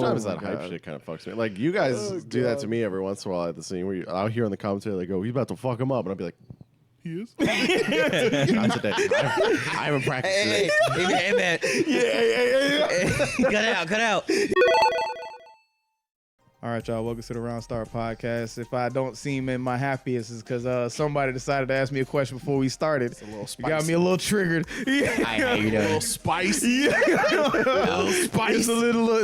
Sometimes that hype shit kind of fucks me. Like, you guys do that to me every once in a while at the scene where I'll hear on the commentary, they go, he's about to fuck him up. And I'll be like, he is? Not today. I haven't practiced today. Hey, man. Yeah. Cut out. All right, y'all. Welcome to the Round Star Podcast. If I don't seem in my happiest, it's because somebody decided to ask me a question before we started. It's a little spicy. You got me a little triggered. How you doing? A little spicy. Yeah. It's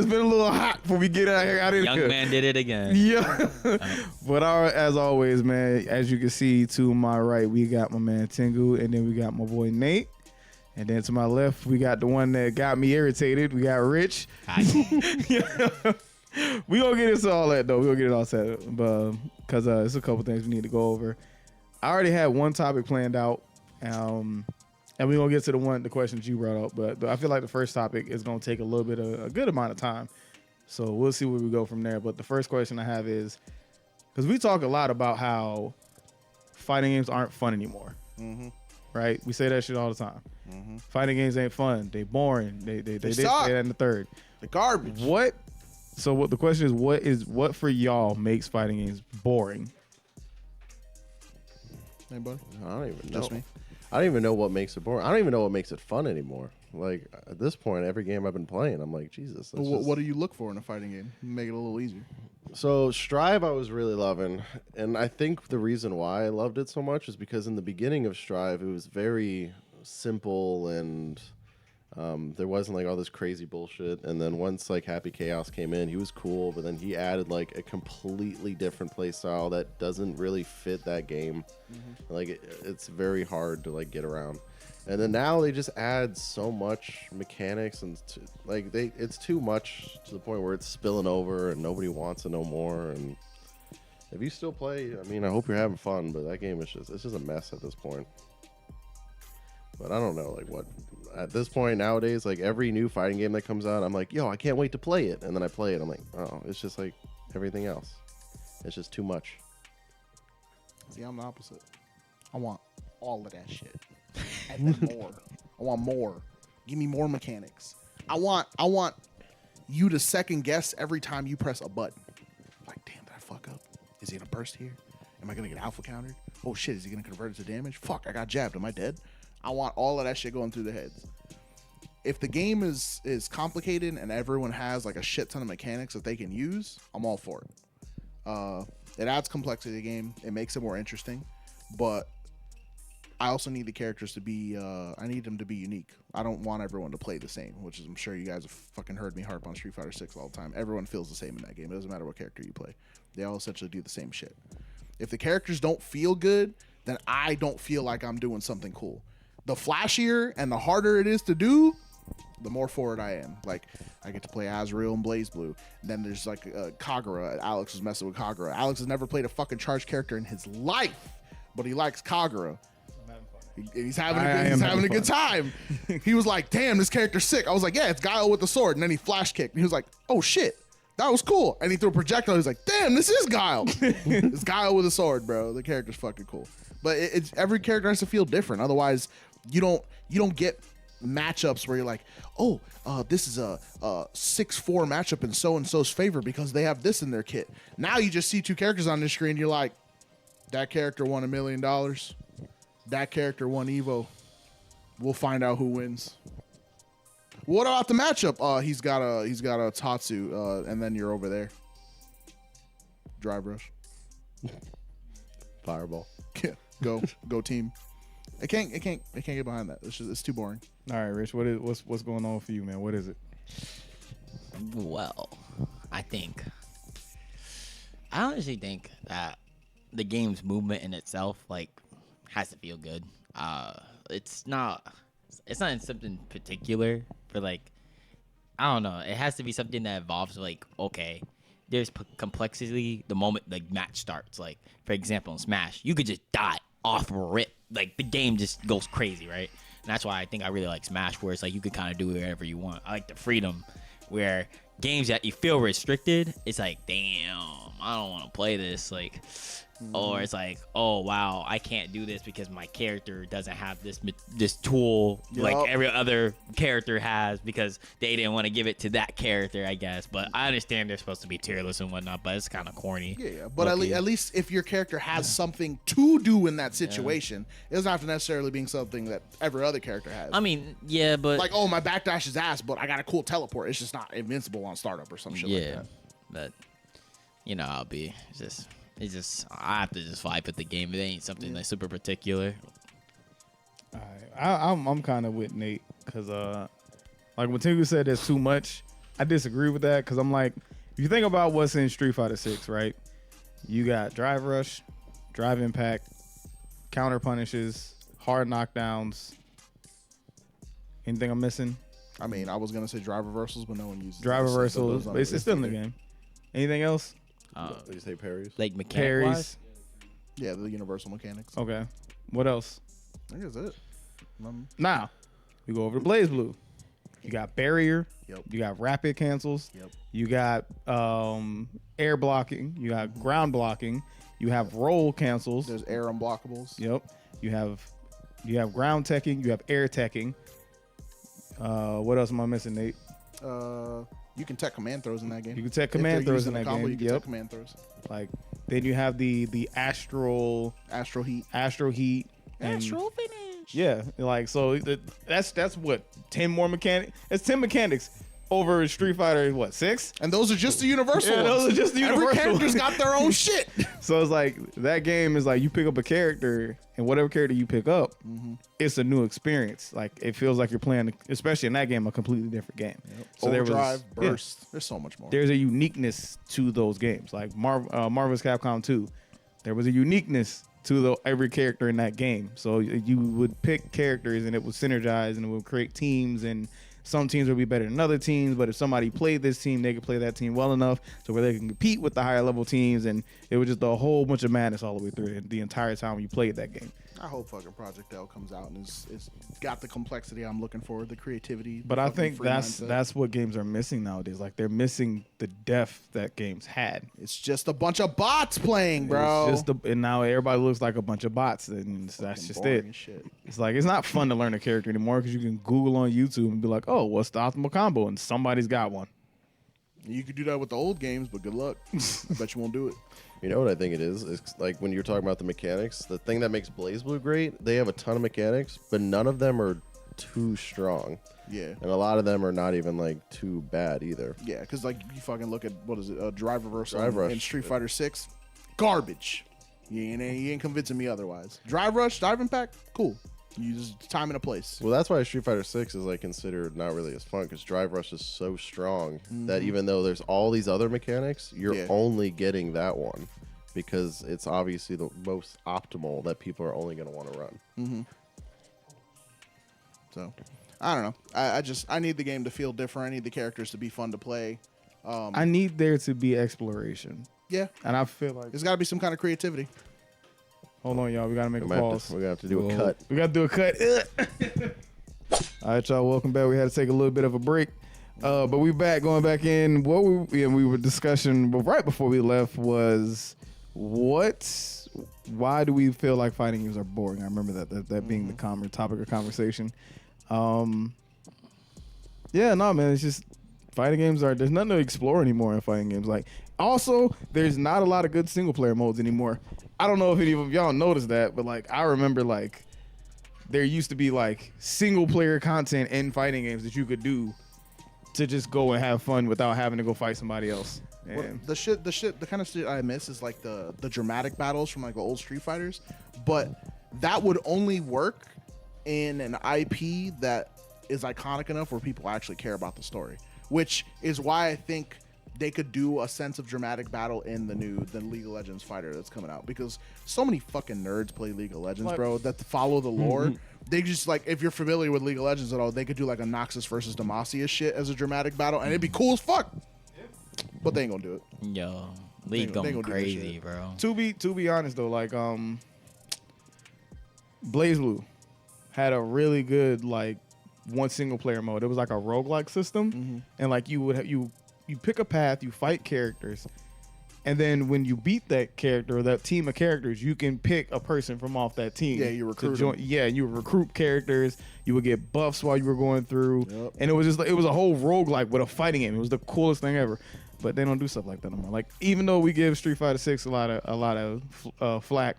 been a little hot before we get out here. Young man did it again. Yeah. But as always, man, as you can see to my right, we got my man Tengu, and then we got my boy Nate. And then to my left, we got the one that got me irritated. We got Rich. Yeah. We gonna get into all that though. We gonna get it all set, but because there's a couple things we need to go over. I already had one topic planned out, and we gonna get to the questions you brought up. But I feel like the first topic is gonna take a good amount of time, so we'll see where we go from there. But the first question I have is, because we talk a lot about how fighting games aren't fun anymore, right? We say that shit all the time. Fighting games ain't fun. They boring. They say that in the third. The garbage. So what the question is, what for y'all makes fighting games boring? Anybody? I don't even know. Just me? I don't even know what makes it boring. I don't even know what makes it fun anymore. Like, at this point, every game I've been playing, I'm like, Jesus. What do you look for in a fighting game? Make it a little easier. So Strive I was really loving, and I think the reason why I loved it so much is because in the beginning of Strive, it was very simple and there wasn't like all this crazy bullshit. And then once like Happy Chaos came in, he was cool, but then he added like a completely different play style that doesn't really fit that game. Like it's very hard to like get around. And then now they just add so much mechanics and it's too much to the point where it's spilling over and nobody wants to know more. And if you still play, I mean, I hope you're having fun, but that game is it's just a mess at this point. But I don't know, like what at this point nowadays, like every new fighting game that comes out, I'm like, yo, I can't wait to play it. And then I play it, I'm like, oh, it's just like everything else. It's just too much. See, I'm the opposite. I want all of that shit. And then more. I want more. Give me more mechanics. I want you to second guess every time you press a button. Like, damn, did I fuck up? Is he gonna burst here? Am I gonna get alpha countered? Oh shit, is he gonna convert it to damage? Fuck, I got jabbed. Am I dead? I want all of that shit going through the heads. If the game is complicated and everyone has like a shit ton of mechanics that they can use, I'm all for it. It adds complexity to the game. It makes it more interesting. But I also need the characters to be, I need them to be unique. I don't want everyone to play the same, which is, I'm sure you guys have fucking heard me harp on Street Fighter 6 all the time. Everyone feels the same in that game. It doesn't matter what character you play. They all essentially do the same shit. If the characters don't feel good, then I don't feel like I'm doing something cool. The flashier and the harder it is to do, the more for it I am. Like, I get to play Azrael and Blaze Blue. And then there's like Kagura. Alex was messing with Kagura. Alex has never played a fucking charged character in his life, but he likes Kagura. He's having a good time. He was like, damn, this character's sick. I was like, yeah, it's Guile with the sword. And then he flash kicked. And he was like, oh shit, that was cool. And he threw a projectile. He was like, damn, this is Guile. It's Guile with a sword, bro. The character's fucking cool. But it's every character has to feel different. Otherwise, you don't get matchups where you're like, oh, this is a 6-4 matchup in so-and-so's favor because they have this in their kit. Now you just see two characters on the screen. You're like, that character won $1 million. That character won Evo. We'll find out who wins. What about the matchup? He's got a Tatsu, and then you're over there. Drive rush. Fireball. Yeah, go team. I can't get behind that. It's too boring. All right, Rich, what's going on for you, man? What is it? Well, I honestly think that the game's movement in itself, like, has to feel good. It's not in something particular for, like, I don't know. It has to be something that involves, like, okay, there's complexity the moment the match starts. Like, for example, in Smash, you could just die off rip. Like, the game just goes crazy, right? And that's why I think I really like Smash, where it's like you could kind of do whatever you want. I like the freedom where games that you feel restricted, it's like, damn, I don't want to play this. Like, or it's like, oh wow, I can't do this because my character doesn't have this tool like Yup. every other character has because they didn't want to give it to that character, I guess. But I understand they're supposed to be tierless and whatnot, but it's kind of corny. Yeah. But Low-key. at least if your character has something to do in that situation, it doesn't have to necessarily be something that every other character has. I mean, yeah, but like, oh, my backdash is ass, but I got a cool teleport. It's just not invincible on startup or some shit like yeah, that. but you know, it's just I have to just vibe with the game. It ain't something like super particular. All right. I'm kind of with Nate because like when Tingu said there's too much, I disagree with that because I'm like, if you think about what's in Street Fighter 6, right? You got drive rush, drive impact, counter punishes, hard knockdowns. Anything I'm missing? I mean, I was gonna say drive reversals, but no one uses Drive it, so reversals, those but it's still in the either. game. Anything else? Did you say parries? Like mechanic Parries. wise, Yeah, the universal mechanics. Okay. What else? I think that's it. Now, we go over to Blaze Blue. You got barrier. Yep. You got rapid cancels. Yep. You got air blocking. You got ground blocking. You have roll cancels. There's air unblockables. Yep. You have ground teching. You have air teching. What else am I missing, Nate? You can tech command throws in that game. You can tech If command they're throws using in a that combo, game. You can Yep. tech command throws. Like then you have the astral Astro heat. And finish. yeah, like so that's what 10 more mechanics. It's 10 mechanics over Street Fighter. What 6? And those are just the universal Yeah, ones. those are just the Every universal character's ones. got their own shit. So it's like that game is like you pick up a character and whatever character you pick up, it's a new experience. Like it feels like you're playing, especially in that game, a completely different game. So Overdrive, yeah, burst. There's so much more. there's a uniqueness to those games. Like Marvel's Capcom 2, there was a uniqueness to every character in that game. So you would pick characters and it would synergize and it would create teams, and some teams would be better than other teams, but if somebody played this team, they could play that team well enough to where they can compete with the higher level teams, and it was just a whole bunch of madness all the way through the entire time you played that game. I hope fucking Project L comes out and it's got the complexity I'm looking for, the creativity. But the I fucking think free mindset. that's what games are missing nowadays. Like they're missing the depth that games had. It's just a bunch of bots playing, bro. It's just and now everybody looks like a bunch of bots, and that's Fucking just boring it. as shit. It's like it's not fun to learn a character anymore because you can Google on YouTube and be like, "Oh, what's the optimal combo?" and somebody's got one. You could do that with the old games, but good luck. I bet you won't do it. You know what I think it is? It's like when you're talking about the mechanics, the thing that makes Blaze Blue great, they have a ton of mechanics, but none of them are too strong. Yeah. And a lot of them are not even like too bad either. Yeah, because like you fucking look at what is it, Drive Reversal Drive Rush. in Street Fighter 6, garbage. You ain't convincing me otherwise. Drive Rush, Dive Impact, cool. You just time and a place. Well, that's why Street Fighter 6 is like considered not really as fun, because Drive Rush is so strong that even though there's all these other mechanics, you're Yeah. only getting that one because it's obviously the most optimal that people are only going to want to run. So I don't know. I need the game to feel different. I need the characters to be fun to play. I need there to be exploration, Yeah, and I feel like there's got to be some kind of creativity. hold on, y'all, we gotta make We a might have pause. to, we're going to have to do a Whoa. cut. We gotta do a cut. All right, y'all, welcome back. We had to take a little bit of a break, but we back, going back in. What we were discussing, but right before we left was why do we feel like fighting games are boring? I remember that being the topic of conversation. Yeah, no, man, it's just fighting games there's nothing to explore anymore in fighting games. Like, also, there's not a lot of good single player modes anymore. I don't know if any of y'all noticed that, but like, I remember like there used to be like single player content in fighting games that you could do to just go and have fun without having to go fight somebody else. And The kind of shit I miss is like the dramatic battles from like the old Street Fighters, but that would only work in an IP that is iconic enough where people actually care about the story, which is why I think they could do a sense of dramatic battle in the League of Legends fighter that's coming out, because so many fucking nerds play League of Legends, bro, that follow the lore. They just, like, if you're familiar with League of Legends at all, they could do like a Noxus versus Demacia shit as a dramatic battle, and it'd be cool as fuck. But they ain't gonna do it. Yo, League They going gonna do that crazy, shit. bro. to be honest though, like Blaze Blue had a really good like one single player mode. It was like a roguelike system, and like you pick a path, you fight characters, And then when you beat that character or that team of characters, you can pick a person from off that team. Yeah, you recruit to join. them. Yeah, you would recruit characters. You would get buffs while you were going through. Yep. And it was just like, it was a whole roguelike with a fighting game. It was the coolest thing ever. But they don't do stuff like that anymore. Like, even though we give Street Fighter 6 a lot of flack,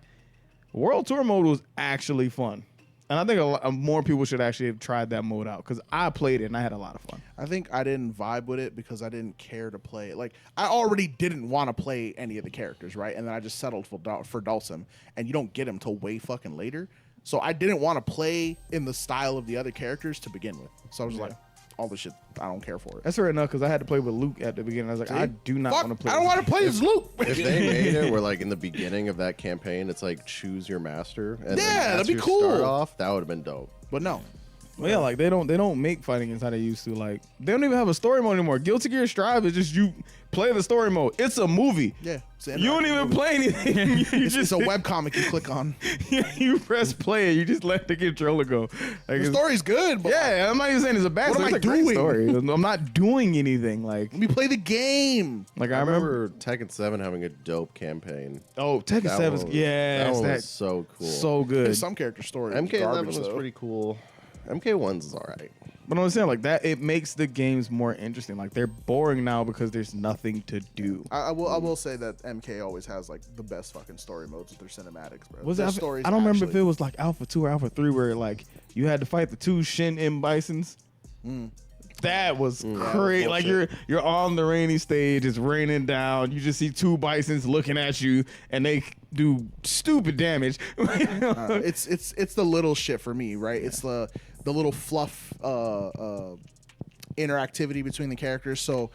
World Tour mode was actually fun. And I think more people should actually have tried that mode out because I played it and I had a lot of fun. I think I didn't vibe with it because I didn't care to play it. Like, I already didn't want to play any of the characters, right? And then I just settled for Dhalsim, and you don't get him till way fucking later. So I didn't want to play in the style of the other characters to begin with. So I was like, all this shit, I don't care for it. That's fair enough because I had to play with Luke at the beginning. I was like, I do not want to play. I don't want to play as Luke. If they made it where, like, in the beginning of that campaign, it's like choose your master. And Yeah, then that'd that's be your cool. Start off, that would have been dope. But no. Well, yeah, like they don't make fighting games how they used to. Like they don't even have a story mode anymore. Guilty Gear Strive is just you play the story mode. It's a movie. Yeah. It's an You don't interactive even movie. play anything. You It's just a webcomic you click on. you press play. You just let the controller go. Like, The it's- story's good, but Yeah, I'm not even saying it's a bad What story. am I It's a great doing? story. I'm not doing anything. Like let me play the game. I I remember. remember Tekken 7 having a dope campaign. Oh, Tekken That 7. one was- Yeah, that one that's was so cool. so good. There's some character story. MK11 garbage, was though. pretty cool. MK1's is alright. But I'm saying like that, it makes the games more interesting. Like they're boring now because there's nothing to do. I will say that MK always has like the best fucking story modes with their cinematics, bro. Was Their it? I stories don't remember if actually- it was like Alpha 2 or Alpha 3 where like you had to fight the two Shin M Bisons. That was crazy. Like you're on the rainy stage, it's raining down. You just see two bisons looking at you, and they do stupid damage. It's the little shit for me, right? It's the little fluff interactivity between the characters. So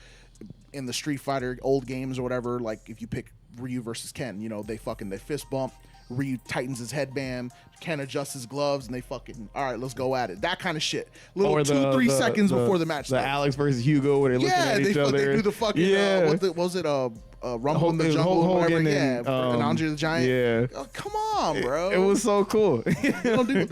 in the Street Fighter old games or whatever, like if you pick Ryu versus Ken, you know, they fist bump. Ryu tightens his headband, Ken adjusts his gloves, and they fucking, all right, let's go at it. That kind of shit. Little Or 2-3 seconds before the match The starts. Alex versus Hugo where they're looking at each other. They do the fucking, what was it, Rumble in the Hulk Jungle, or whatever. Hogan Yeah, and, and Andre the Giant. yeah. Oh, come on, bro. It was so cool. They don't do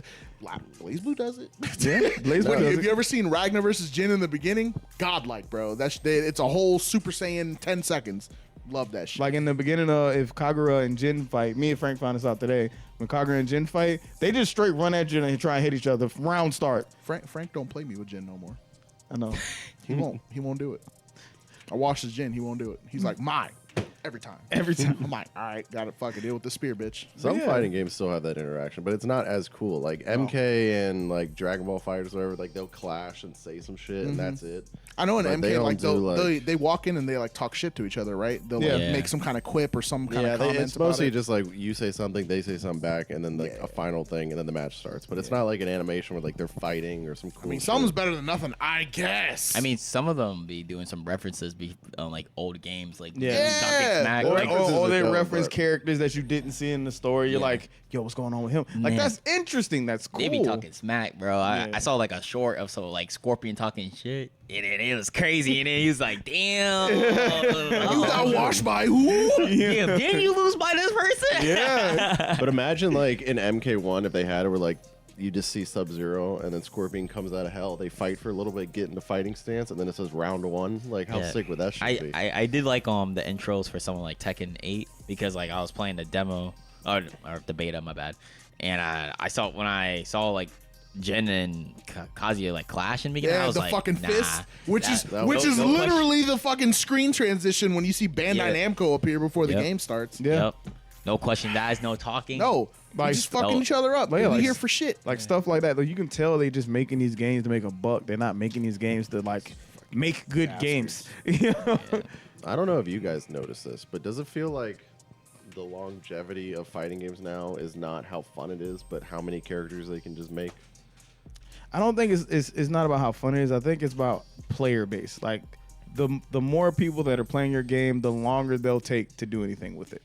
Blaze Blue does it. Yeah, Blaze Blue does Have it. you ever seen Ragnar versus Jin in the beginning? Godlike, bro. It's a whole Super Saiyan 10 seconds. Love that shit. Like in the beginning of if Kagura and Jin fight, me and Frank found this out today. When Kagura and Jin fight, they just straight run at you and try and hit each other. Round start. Frank don't play me with Jin no more. I know. He won't. He won't do it. I watched his Jin. He won't do it. He's like, mine. Every time. Every time. I'm like, all right, got it. Fucking deal with the spear, bitch. Some Yeah. fighting games still have that interaction, but it's not as cool. Like MK and like Dragon Ball Fighters, or whatever, like they'll clash and say some shit, and that's it. I know in But they MK, don't like, do, they walk in and they like talk shit to each other, right? They'll Yeah. like, make some kind of quip or some kind Yeah, of comment it's about mostly it. just like you say something, they say something back, and then like Yeah. a final thing, and then the match starts. But it's not like an animation where like they're fighting or some cool. I mean, shit. something's better than nothing, I guess. I mean, some of them be doing some references on like old games, like Yeah. Talking Smack. Or- like, Or they are dumb, reference but- characters that you didn't see in the story. You're Yeah. like, yo, what's going on with him? Like, Man. that's interesting. That's cool. they be talking smack, bro. Yeah. I saw like a short of like Scorpion talking shit, and it was crazy. And then he was like, "Damn, you got washed by who? Damn, didn't you lose by this person?" Yeah. But imagine like in MK1 if they had it where like you just see Sub-Zero and then Scorpion comes out of hell. They fight for a little bit, get into fighting stance, and then it says round one. Like how Yeah. sick would that shit be? I did like the intros for someone like Tekken 8 because like I was playing the demo or the beta, my bad, and I saw like Jin and Kazuya like clash in the beginning. I Yeah, was the like, fucking nah, fist, which is that which was- is no literally the fucking screen transition when you see Bandai Yeah. Namco appear before the Yep. game starts. Yeah. Yep. No question, guys. No talking. No, Like, like, just fucking no. each other up. Like, We like- here for shit. Like stuff like that. Like, you can tell they just making these games to make a buck. They're not making these games to like make good games. You know? I don't know if you guys notice this, but does it feel like the longevity of fighting games now is not how fun it is, but how many characters they can just make? I don't think it's not about how fun it is. I think it's about player base. Like the more people that are playing your game, the longer they'll take to do anything with it.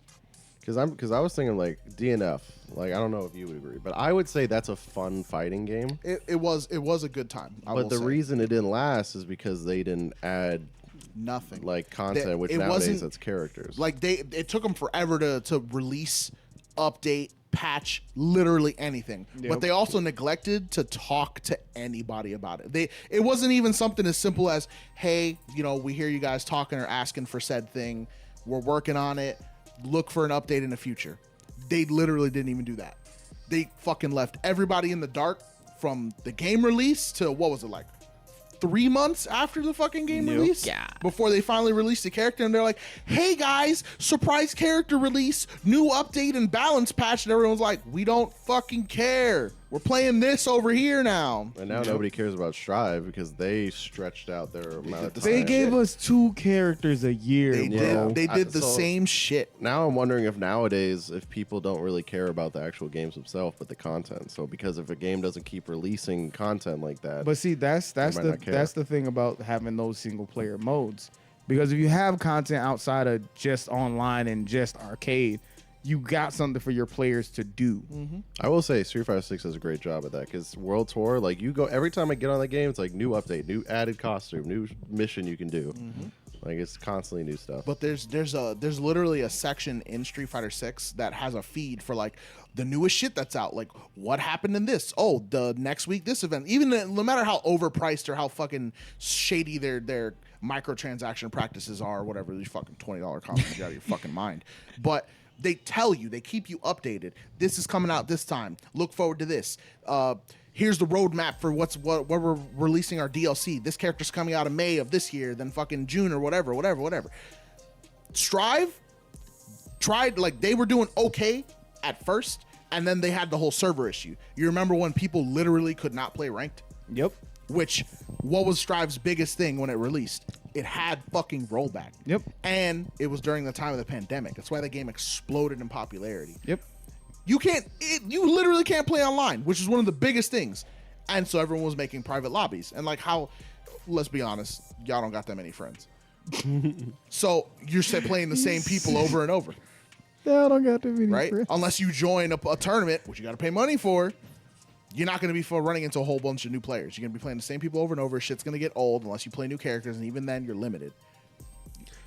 Because I was thinking like DNF. Like I don't know if you would agree, but I would say that's a fun fighting game. It was a good time. But the reason it didn't last is because they didn't add nothing like content, which it nowadays wasn't- that's characters. like it took them forever to release, update, patch literally anything. Yep. But they also neglected to talk to anybody about it. It wasn't even something as simple as, hey, you know, we hear you guys talking or asking for said thing. we're working on it. Look for an update in the future. They literally didn't even do that. They fucking left everybody in the dark from the game release to what was it like 3 months after the fucking game release? Yeah. Before they finally released the character, and they're like, hey guys, surprise character release, new update and balance patch, and everyone's like, we don't fucking care. We're playing this over here now. And now nobody cares about Strive because they stretched out their amount of time. They gave us 2 characters a year, They bro. did. They did the same shit. Now I'm wondering if nowadays, if people don't really care about the actual games themselves, but the content. So because if a game doesn't keep releasing content like that, But see, that's might the not care. that's the thing about having those single player modes. Because if you have content outside of just online and just arcade, you got something for your players to do. I will say Street Fighter 6 does a great job at that because World Tour, like you go every time I get on the game, it's like new update, new added costume, new mission you can do. Like it's constantly new stuff. But there's literally a section in Street Fighter 6 that has a feed for like the newest shit that's out. Like what happened in this? Oh, the next week this event. Even no matter how overpriced or how fucking shady their microtransaction practices are, or whatever, these fucking $20 costumes, you out of your fucking mind. But they tell you, they keep you updated. This is coming out this time. Look forward to this. Here's the roadmap for what we're releasing our DLC. This character's coming out in May of this year, then fucking June or whatever. Strive tried, like they were doing okay at first, and then they had the whole server issue. You remember when people literally could not play ranked? Yep. Which, what was Strive's biggest thing when it released? It had fucking rollback. Yep. And it was during the time of the pandemic. That's why the game exploded in popularity. Yep. You literally can't play online, which is one of the biggest things. And so everyone was making private lobbies. And like how, let's be honest, y'all don't got that many friends. So you're playing the same people over and over, Yeah, I don't got too many right? friends. Unless you join a tournament, which you got to pay money for. You're not going to be running into a whole bunch of new players. You're going to be playing the same people over and over. Shit's going to get old unless you play new characters, and even then, you're limited.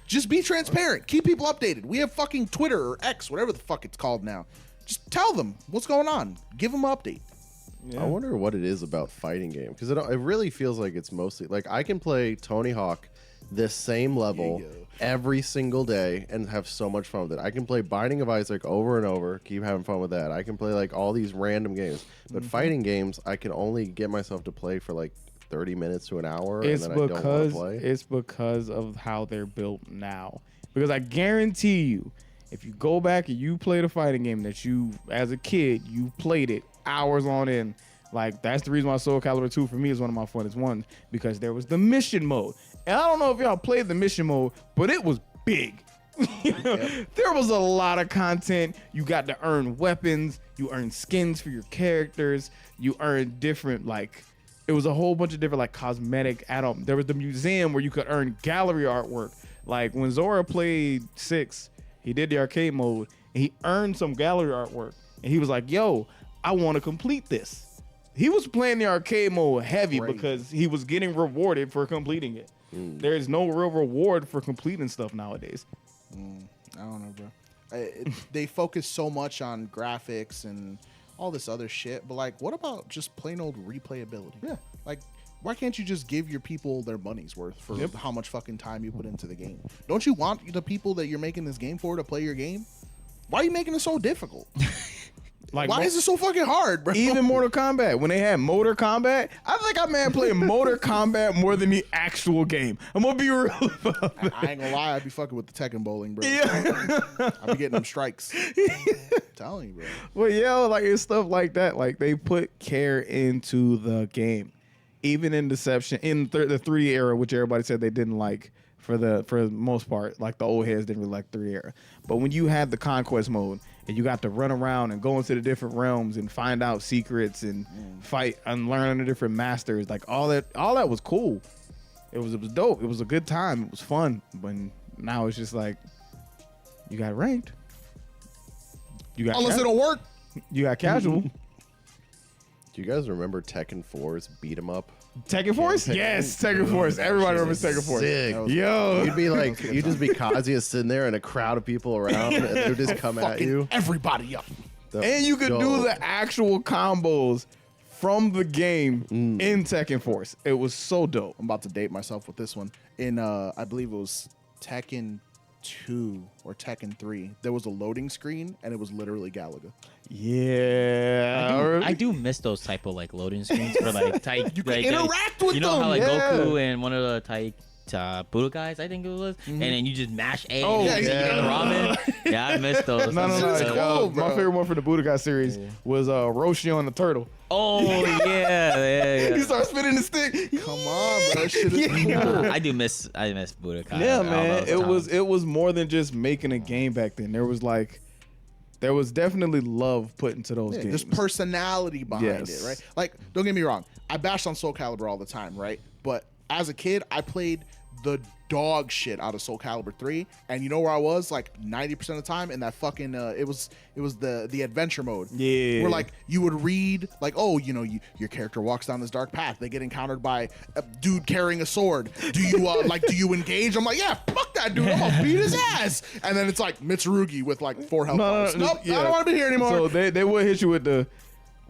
Just be transparent. Keep people updated. We have fucking Twitter or X, whatever the fuck it's called now. Just tell them what's going on. Give them an update. I wonder what it is about fighting game because it really feels like it's mostly like I can play Tony Hawk this same level Yeah, yeah. every single day and have so much fun with it. I can play Binding of Isaac over and over, keep having fun with that. I can play like all these random games, but fighting games I can only get myself to play for like 30 minutes to an hour, It's and then I don't want to play. it's because of how they're built now. Because I guarantee you, if you go back and you played a fighting game that you, as a kid, you played it hours on end. Like that's the reason why Soul Calibur 2 for me is one of my funnest ones, because there was the mission mode. And I don't know if y'all played the mission mode, but it was big. There was a lot of content. You got to earn weapons, you earn skins for your characters, you earn different, like, it was a whole bunch of different like cosmetic add-on. There was the museum where you could earn gallery artwork. Like when Zora played 6, he did the arcade mode and he earned some gallery artwork. And he was like, yo, I want to complete this. He was playing the arcade mode heavy Crazy. because he was getting rewarded for completing it. There is no real reward for completing stuff nowadays. I don't know, bro. They focus so much on graphics and all this other shit, but like, what about just plain old replayability? Yeah. Like, why can't you just give your people their money's worth for how much fucking time you put into the game? Don't you want the people that you're making this game for to play your game? Why are you making it so difficult? Like, Why is it so fucking hard, bro? even Mortal Kombat, when they had Motor Combat, I think I man playing Motor Combat more than the actual game. I'm gonna be real about that. I ain't gonna lie, I'd be fucking with the Tekken bowling, bro. Yeah. I'd be getting them strikes. Telling you, bro. Well, yeah, like it's stuff like that. Like they put care into the game, even in Deception, in the 3 era, which everybody said they didn't like for the most part. Like the old heads didn't really like 3 era. But when you had the Conquest mode and you got to run around and go into the different realms and find out secrets and fight and learn under different masters, like all that was cool. It was dope. It was a good time. It was fun. But now it's just like you got ranked. You got Unless it don't work. You got casual. Do you guys remember Tekken 4's beat 'em up? Tekken Force? Yes, Tekken Force. Everybody remembers Tekken Force. Sick. Yo. You'd be like, you'd just be Kazuya sitting there and a crowd of people around, and they would just come at Fucking you. everybody up. And you could do the actual combos from the game in Tekken Force. It was so dope. I'm about to date myself with this one. In I believe it was Tekken 2 or Tekken 3, there was a loading screen and it was literally Galaga. Yeah. I do miss those type of like loading screens for like type. You can interact with You know how them. like yeah. Goku and one of the type Buddha guys, I think it was, and then you just mash A. Oh, and you yeah. get the ramen. Yeah, I missed those. No. This is cool, My bro. favorite one for the Budokai series was Roshi on the turtle. Oh yeah. He starts spinning the stick. Come on, bro. That shit is cool. I miss Budokai. Yeah, all man. those It was more than just making a game back then. There was definitely love put into those Yeah, games. there's personality behind Yes. it, right? Like, don't get me wrong. I bashed on Soul Calibur all the time, right? But as a kid, I played the dog shit out of Soul Calibur 3, and you know where I was like 90% of the time in that fucking it was the adventure mode. Yeah. Where like you would read like, oh, you know, your character walks down this dark path, they get encountered by a dude carrying a sword. Do you do you engage? I'm like, yeah, fuck that dude, I'm gonna beat his ass. And then it's like Mitsurugi with like 4 health bars. Nope, yeah. I don't want to be here anymore. So they would hit you with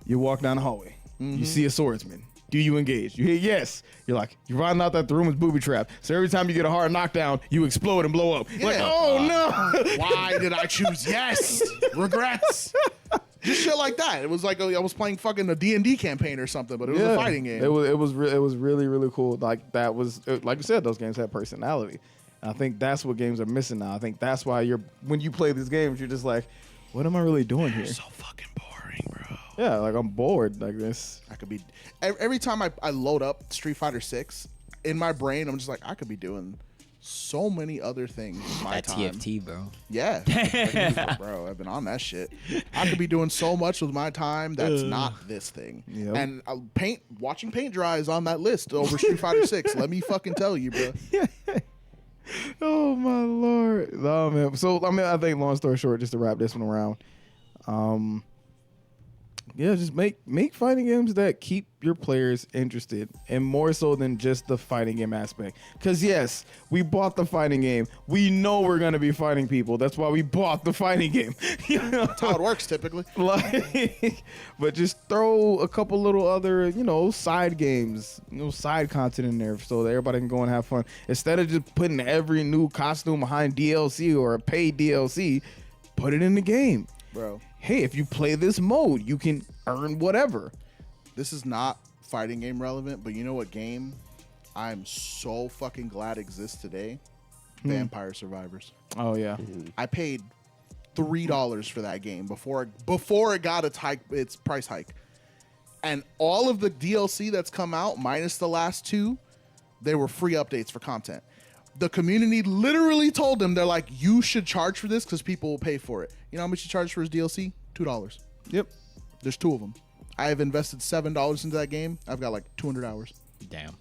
you walk down the hallway, you see a swordsman. Do you engage? You hit yes. You're like, you're riding out that the room is booby trap. So every time you get a hard knockdown, you explode and blow up. Yeah. Like, oh no. Why did I choose yes? Regrets. Just shit like that. It was like I was playing fucking a D&D campaign or something, but it was a fighting game. It was really, really cool. Like that was like you said, those games had personality. And I think that's what games are missing now. I think that's why when you play these games, you're just like, what am I really doing here? so fucking boring, bro. Yeah, like I'm bored like this. I could be every time I load up Street Fighter 6 in my brain, I'm just like, I could be doing so many other things with my that time. TFT, bro. Yeah. Bro, I've been on that shit. I could be doing so much with my time that's not this thing. Yep. And watching paint dry is on that list over Street Fighter 6. Let me fucking tell you, bro. Oh my lord. Oh man. So I think long story short, just to wrap this one around, yeah, just make fighting games that keep your players interested, and more so than just the fighting game aspect. Because yes, we bought the fighting game. We know we're gonna be fighting people. That's why we bought the fighting game. You know? That's how it works typically. Like, but just throw a couple little other, side games, side content in there so that everybody can go and have fun. Instead of just putting every new costume behind DLC or a paid DLC, put it in the game. Bro, Hey, if you play this mode, you can earn whatever. this is not fighting game relevant, but you know what game I'm so fucking glad exists today? Vampire Survivors. Oh yeah. I paid $3 for that game before it got its price hike. And all of the DLC that's come out, minus the last 2, they were free updates for content. The community literally told them, they're like, you should charge for this because people will pay for it. You know how much you charge for his DLC? $2. Yep. There's 2 of them. I have invested $7 into that game. I've got like 200 hours. Damn.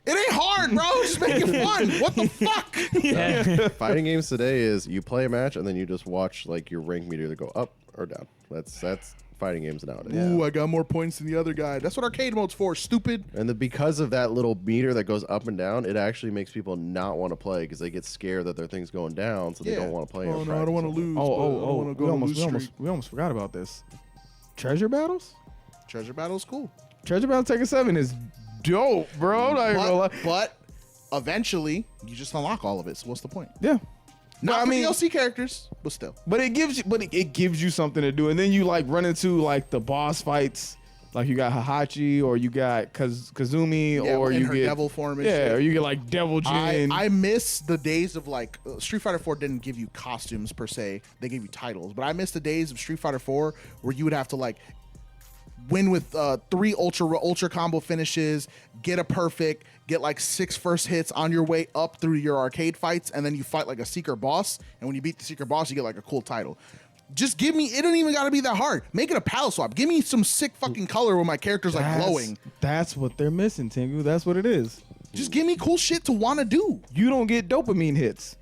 It ain't hard, bro. Just make it fun. What the fuck? Fighting games today is you play a match and then you just watch like your rank meter to go up or down. That's fighting games nowadays. Ooh, I got more points than the other guy. That's what arcade mode's for, stupid. And because of that little meter that goes up and down, it actually makes people not want to play because they get scared that their thing's going down, so they don't want to play. Oh no, I don't want to lose. Oh, but I want to go on a lose streak. we almost forgot about this. Treasure battles? Treasure battle's cool. Treasure Battle Tekken 7 is dope, bro. I'm not even gonna lie. But eventually, you just unlock all of it. So what's the point? Yeah. Not I for mean- DLC characters, but still. But it gives you something to do, and then you like run into like the boss fights, like you got Hahachi or you got Kazumi, Yeah, or in you her get devil form and yeah, shit. or you get like Devil Jin. I miss the days of like Street Fighter 4 didn't give you costumes per se. They gave you titles. But I miss the days of Street Fighter 4 where you would have to like win with 3 ultra combo finishes, get a perfect, get like 6 first hits on your way up through your arcade fights, and then you fight like a secret boss. And when you beat the secret boss, you get like a cool title. Just give me, it don't even gotta be that hard. Make it a palette swap. Give me some sick fucking color where my character's like glowing. That's what they're missing, Tengu. That's what it is. Just give me cool shit to wanna do. You don't get dopamine hits.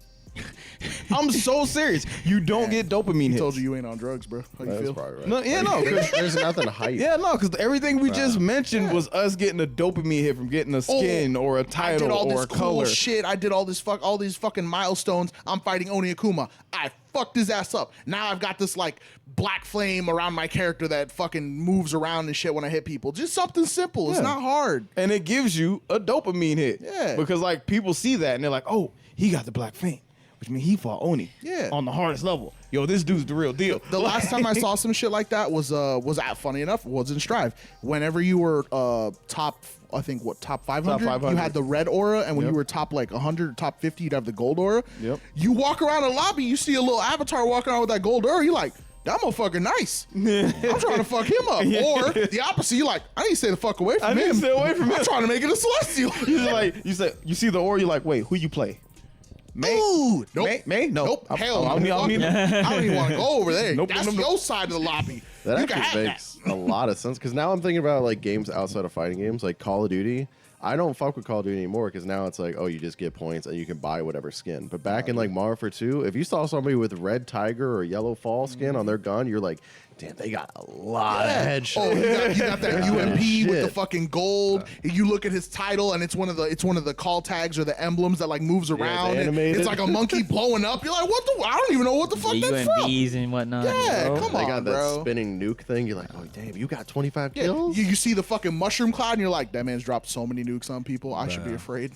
I'm so serious. You don't get dopamine hits. Told you ain't on drugs, bro. How you That's feel? probably right. No, yeah, no. 'Cause- There's nothing hype. yeah, no, because everything we just mentioned was us getting a dopamine hit from getting a skin or a I did title all or this a cool color. shit. I did all these fucking milestones. I'm fighting Oni Akuma. I fucked his ass up. Now I've got this like black flame around my character that fucking moves around and shit when I hit people. Just something simple. It's Yeah. not hard. And it gives you a dopamine hit. Yeah. Because like people see that and they're like, oh, he got the black feint, which means he fought Oni. Yeah. On the hardest level. Yo, this dude's the real deal. The last time I saw some shit like that was funny enough, was in Strive. Whenever you were top 500, Top 500. you had the red aura, and when Yep. you were top like 100, top 50, you'd have the gold aura. Yep. You walk around a lobby, you see a little avatar walking around with that gold aura, you're like, that motherfucker nice. I'm trying to fuck him up. Or the opposite, you're like, I need to stay the fuck away from I him. need to stay away from him. I'm trying to make it a celestial. You just like you see the aura, you're like, wait, who you play? May? Ooh, nope. May? No. Nope. Hell no. I don't need- I don't even want to go over there. Nope, That's nope, nope. your side of the lobby. That You can actually have makes a lot of sense because now I'm thinking about like games outside of fighting games, like Call of Duty. I don't fuck with Call of Duty anymore because now it's like, oh, you just get points and you can buy whatever skin. But back in like Modern Warfare 2, if you saw somebody with red tiger or yellow fall skin on their gun, you're like, damn, they got a lot of headshots. Oh, you got that UMP with the Shit. fucking gold. You look at his title, and it's one of the call tags or the emblems that like moves around. and animated. It's like a monkey blowing up. You're like, what the? I don't even know what the fuck The that's from. UMBs and whatnot. Yeah, They come got on, that bro. spinning nuke thing. You're like, oh, damn, you got 25 Yeah, kills? you see the fucking mushroom cloud, and you're like, that man's dropped so many nukes on people. I should be afraid.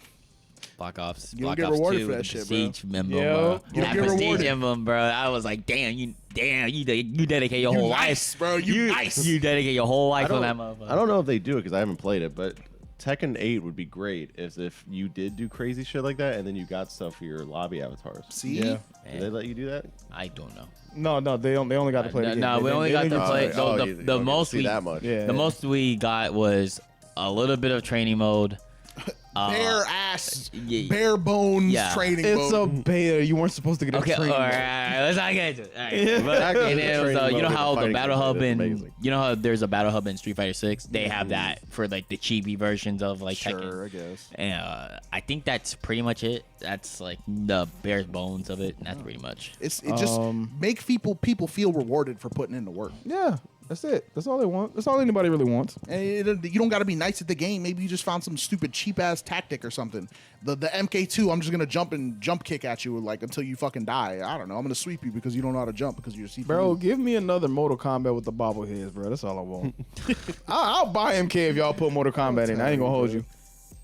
Black Ops. You don't Black get Ops rewarded 2 for that with shit, the bro. Prestige emblem, Yo. bro. You don't That get Prestige rewarded. emblem, bro. I was like, damn, you dedicate your You whole nice, life, bro. You nice. You dedicate your whole I life on don't, that motherfucker. I don't know if they do it because I haven't played it, but Tekken 8 would be great if you did do crazy shit like that and then you got stuff for your lobby avatars. See? Yeah. Did they let you do that? I don't know. No, they only got to play the game. No, They we didn't- only they got didn't to get play. to- Oh, The, you the don't get to most see we that much. Yeah. the most we got was a little bit of training mode. Bare ass, yeah. bare bones Yeah. training It's mode. a beta. You weren't supposed to get a Okay, all training. right, let's not get into it. All right. But, Back in and the it was, training you know mode, how the the fighting battle game hub is in, amazing. you know how there's a battle hub in Street Fighter 6? They have that for like the chibi versions of like Sure, Tekken. I guess. And I think that's pretty much it. That's like the bare bones of it, and that's pretty much. It just make people feel rewarded for putting in the work. Yeah, that's it. That's all they want. That's all anybody really wants. And you don't got to be nice at the game. Maybe you just found some stupid cheap ass tactic or something. The MK2, I'm just gonna jump kick at you like until you fucking die. I don't know. I'm gonna sweep you because you don't know how to jump because you're CPU. Bro, give me another Mortal Kombat with the bobbleheads, bro. That's all I want. I'll buy MK if y'all put Mortal Kombat in. I ain't gonna hold you.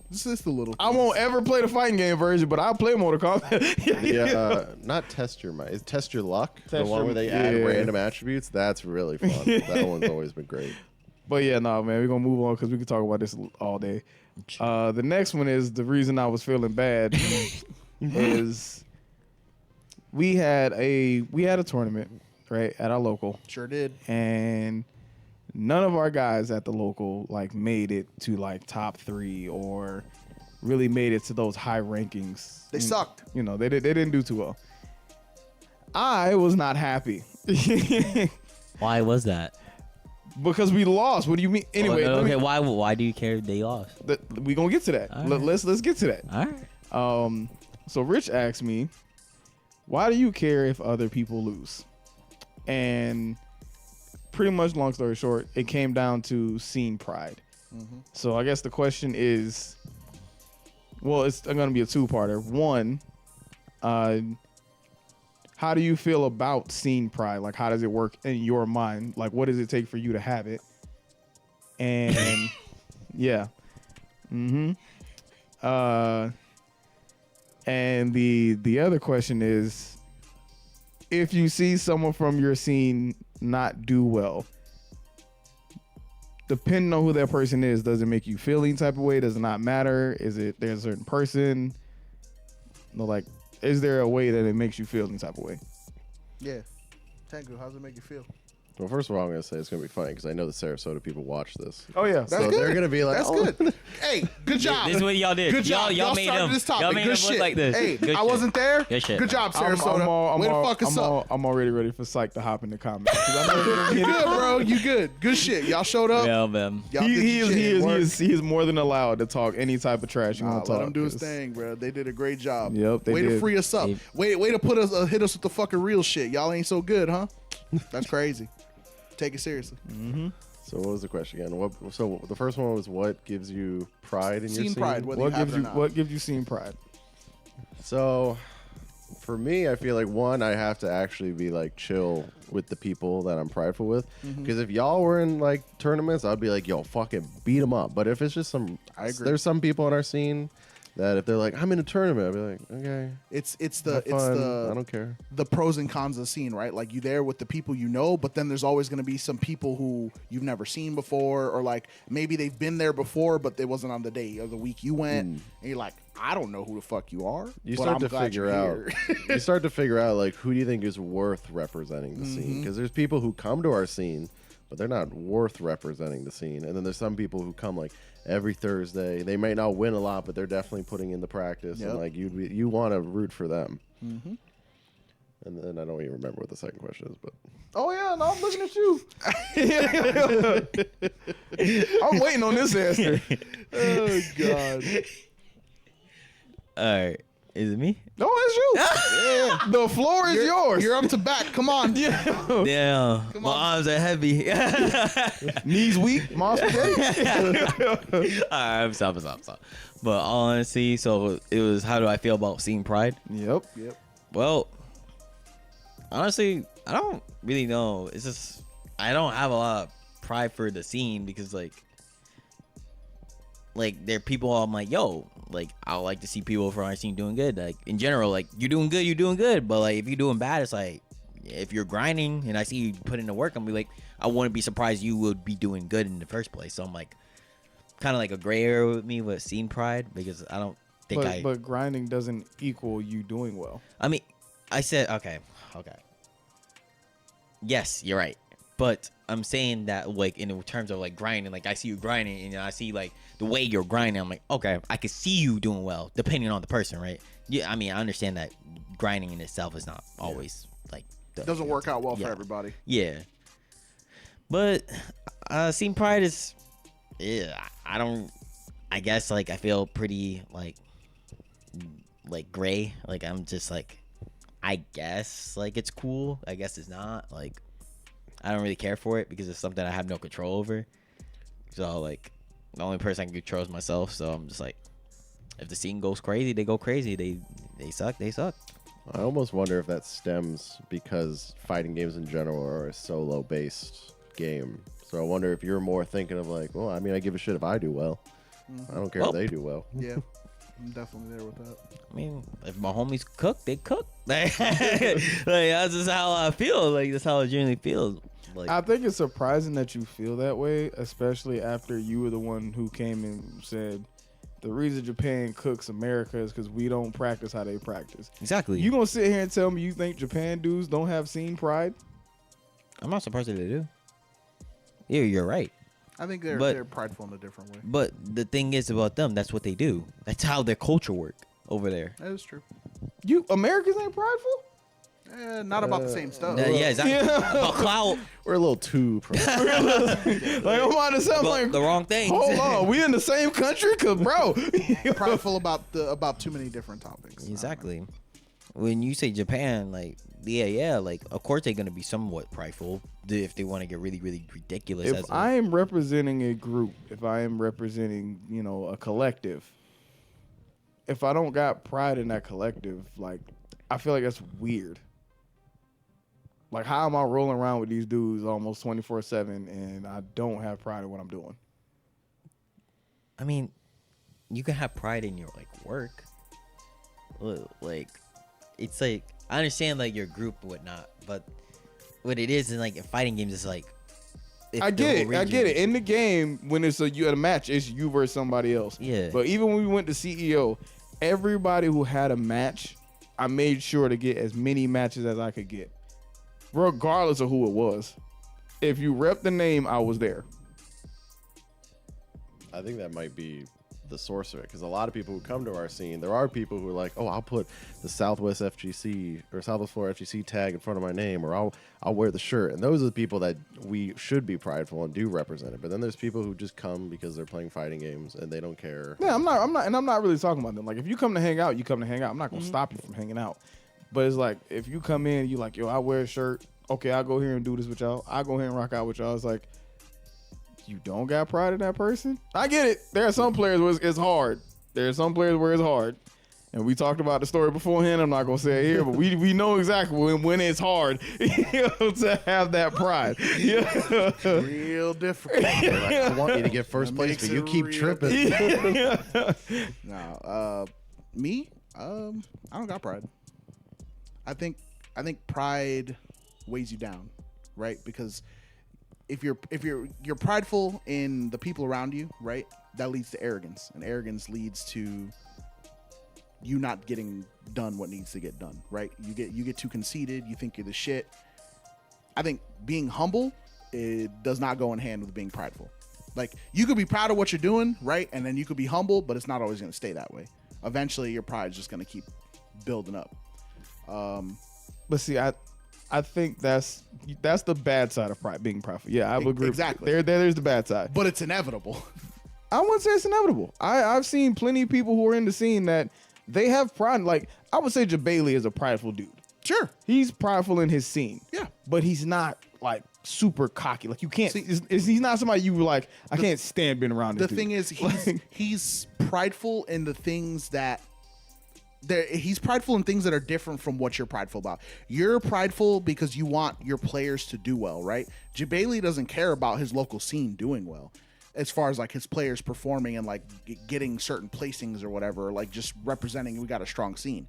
This is the little. I won't ever play the fighting game version, but I'll play Mortal Kombat. Yeah, not test your might. It's test your luck. The Test one your- where they add yeah. random attributes. That's really fun. That one's always been great. But yeah, no, man, we're gonna move on because we can talk about this all day. The next one is the reason I was feeling bad is we had a tournament, right, at our local, Sure did. and none of our guys at the local like made it to like top 3 or really made it to those high rankings. They sucked. You know, they didn't do too well. I was not happy. Why was that? Because we lost. What do you mean? Anyway, let me- okay. Why do you care they lost? we gonna get to that. All right. Let's get to that. All right. So Rich asked me, why do you care if other people lose? And pretty much, long story short, it came down to scene pride. So I guess the question is, well, it's going to be a two-parter. One, how do you feel about scene pride? Like, how does it work in your mind? Like, what does it take for you to have it? And yeah. And the other question is, if you see someone from your scene not do well, depending on who that person is, does it make you feel any type of way? Does it not matter? Is it there's a certain person? No, like, is there a way that it makes you feel any type of way? Yeah. Tengu, how's it make you feel? Well, first of all, I'm going to say it's going to be funny because I know the Sarasota people watch this. Oh yeah, That's So good. they're gonna be like, that's "Oh." good. Hey, good job. This is what y'all did. Good job. Y'all made started them. this topic. Y'all made good them look shit. like this. Hey, Good I shit. wasn't there. Good shit. Good job, Sarasota. Way to fuck us up. I'm already ready for Psych to hop in the comments. 'Cause I know You good, bro? You good? Good shit. Y'all showed up. Yeah, man. Y'all did your shit. It worked. he is more than allowed to talk any type of trash you Nah, want to talk. let him do his 'cause- thing, bro. They did a great job. Yep, they way to did. free us up. They- Way to put us hit us with the fucking real shit. Y'all ain't so good, huh? That's crazy. Take it seriously. So what was the question again? So the first one was what gives you pride in your Scene scene? pride, whether you have it or not. What gives you scene pride? So for me, I feel like one, I have to actually be like chill with the people that I'm prideful with. Mm-hmm. Because if y'all were in like tournaments, I'd be like, yo, fucking beat them up. But if it's just I agree. there's some people in our scene That if they're like, I'm in a tournament, I'll be like, okay, It's have fun. I don't care. the pros and cons of the scene, right? Like you there with the people you know, but then there's always going to be some people who you've never seen before, or like maybe they've been there before, but it wasn't on the day or the week you went, and you're like, I don't know who the fuck you are. You but start I'm to glad figure you're out. here. You start to figure out like who do you think is worth representing the scene? Because there's people who come to our scene, but they're not worth representing the scene. And then there's some people who come like every Thursday. They may not win a lot, but they're definitely putting in the practice, Yep. and like you want to root for them. And then I don't even remember what the second question is, but Oh yeah, no, I'm looking at you. I'm waiting on this answer. Oh God. All right, is it me? No, it's you. Yeah. The floor is yours. You're up to bat. Come on. Damn, my arms are heavy. Knees weak, monster day. I'm stop. But honestly, so it was. How do I feel about seeing Pride? Yep. Well, honestly, I don't really know. It's just I don't have a lot of pride for the scene because like there are people I'm like, yo, like I like to see people from our scene doing good. Like in general, like you're doing good. But like if you're doing bad, it's like if you're grinding and I see you put in the work, I'm be like, I wouldn't be surprised you would be doing good in the first place. So I'm like kind of like a gray area with me with scene pride because I don't think But grinding doesn't equal you doing well. I mean, I said okay. Yes, you're right. But I'm saying that like in terms of like grinding, like I see you grinding and I see like the way you're grinding. I'm like, okay, I can see you doing well, depending on the person, right? Yeah, I mean, I understand that grinding in itself is not always like Doesn't work out well Yeah. for everybody. Yeah, but Scene Pride is, yeah, I don't. I guess like I feel pretty like gray. Like I'm just like, I guess like it's cool. I guess it's not. Like I don't really care for it because it's something I have no control over. So like the only person I can control is myself. So I'm just like, if the scene goes crazy, they go crazy. They suck. They suck. I almost wonder if that stems because fighting games in general are a solo based game. So I wonder if you're more thinking of like, well, I mean, I give a shit if I do well. I don't care Well, if they do well. Yeah, I'm definitely there with that. I mean, if my homies cook, they cook. Like that's just how I feel. Like that's how I genuinely feel. Like I think it's surprising that you feel that way, especially after you were the one who came and said the reason Japan cooks America is because we don't practice how they practice. exactly. You gonna sit here and tell me you think Japan dudes don't have scene pride? I'm not surprised that they do. Yeah, you're right. I think But- they're prideful in a different way. But the thing is about them, that's what they do. That's how their culture work over there. That is true. You Americans ain't prideful? Not about the same stuff. Yeah, exactly. Yeah. About clout, We're a little too pro. Like I'm on to something but like the wrong things. hold on, we in the same country? Cause bro, Prideful about too many different topics. Exactly. When you say Japan, like yeah, like of course they're gonna be somewhat prideful if they want to get really, really ridiculous. if I am representing a group, if I am representing, a collective, if I don't got pride in that collective, like I feel like that's weird. Like how am I rolling around with these dudes almost 24/7 and I don't have pride in what I'm doing? I mean, you can have pride in your like work. Like, it's like I understand like your group and whatnot, but what it is in like in fighting games is like. if I the get whole it. I region- get it. In the game, when it's you at a match, it's you versus somebody else. Yeah. But even when we went to CEO, everybody who had a match, I made sure to get as many matches as I could get, regardless of who it was. If you rep the name, I was there. I think that might be the source of it because a lot of people who come to our scene, there are people who are like, oh, I'll put the Southwest FGC or Southwest Florida FGC tag in front of my name, or I'll wear the shirt. And those are the people that we should be prideful and do represent it. But then there's people who just come because they're playing fighting games and they don't care. Yeah, I'm not really talking about them. Like, if you come to hang out, you come to hang out. I'm not gonna stop you from hanging out. But it's like if you come in, you like, yo, I wear a shirt. Okay, I'll go here and do this with y'all. I'll go here and rock out with y'all. It's like, you don't got pride in that person? I get it. There are some players where it's hard. There are some players where it's hard. And we talked about the story beforehand. I'm not gonna say it here, but we know exactly when it's hard, to have that pride. Real difficult. Like, I want you to get first That place, makes but you it keep real tripping. No, me, I don't got pride. I think pride weighs you down, right? Because if you're prideful in the people around you, right, that leads to arrogance, and arrogance leads to you not getting done what needs to get done, right? You get too conceited. You think you're the shit. I think being humble, it does not go in hand with being prideful. Like, you could be proud of what you're doing, right? And then you could be humble, but it's not always going to stay that way. Eventually, your pride is just going to keep building up. But see, I think that's the bad side of pride, being prideful. Yeah, I would agree. Exactly. There's the bad side. But it's inevitable. I wouldn't say it's inevitable. I've seen plenty of people who are in the scene that they have pride. Like, I would say Jabali is a prideful dude. Sure. He's prideful in his scene. Yeah. But he's not like super cocky. Like, you can't. See, he's not somebody you were like, I can't stand being around this The dude. thing is, he's prideful in the things that he's prideful in things that are different from what you're prideful about. You're prideful because you want your players to do well, right? Jabali doesn't care about his local scene doing well, as far as like his players performing and like getting certain placings or whatever, or like just representing we got a strong scene.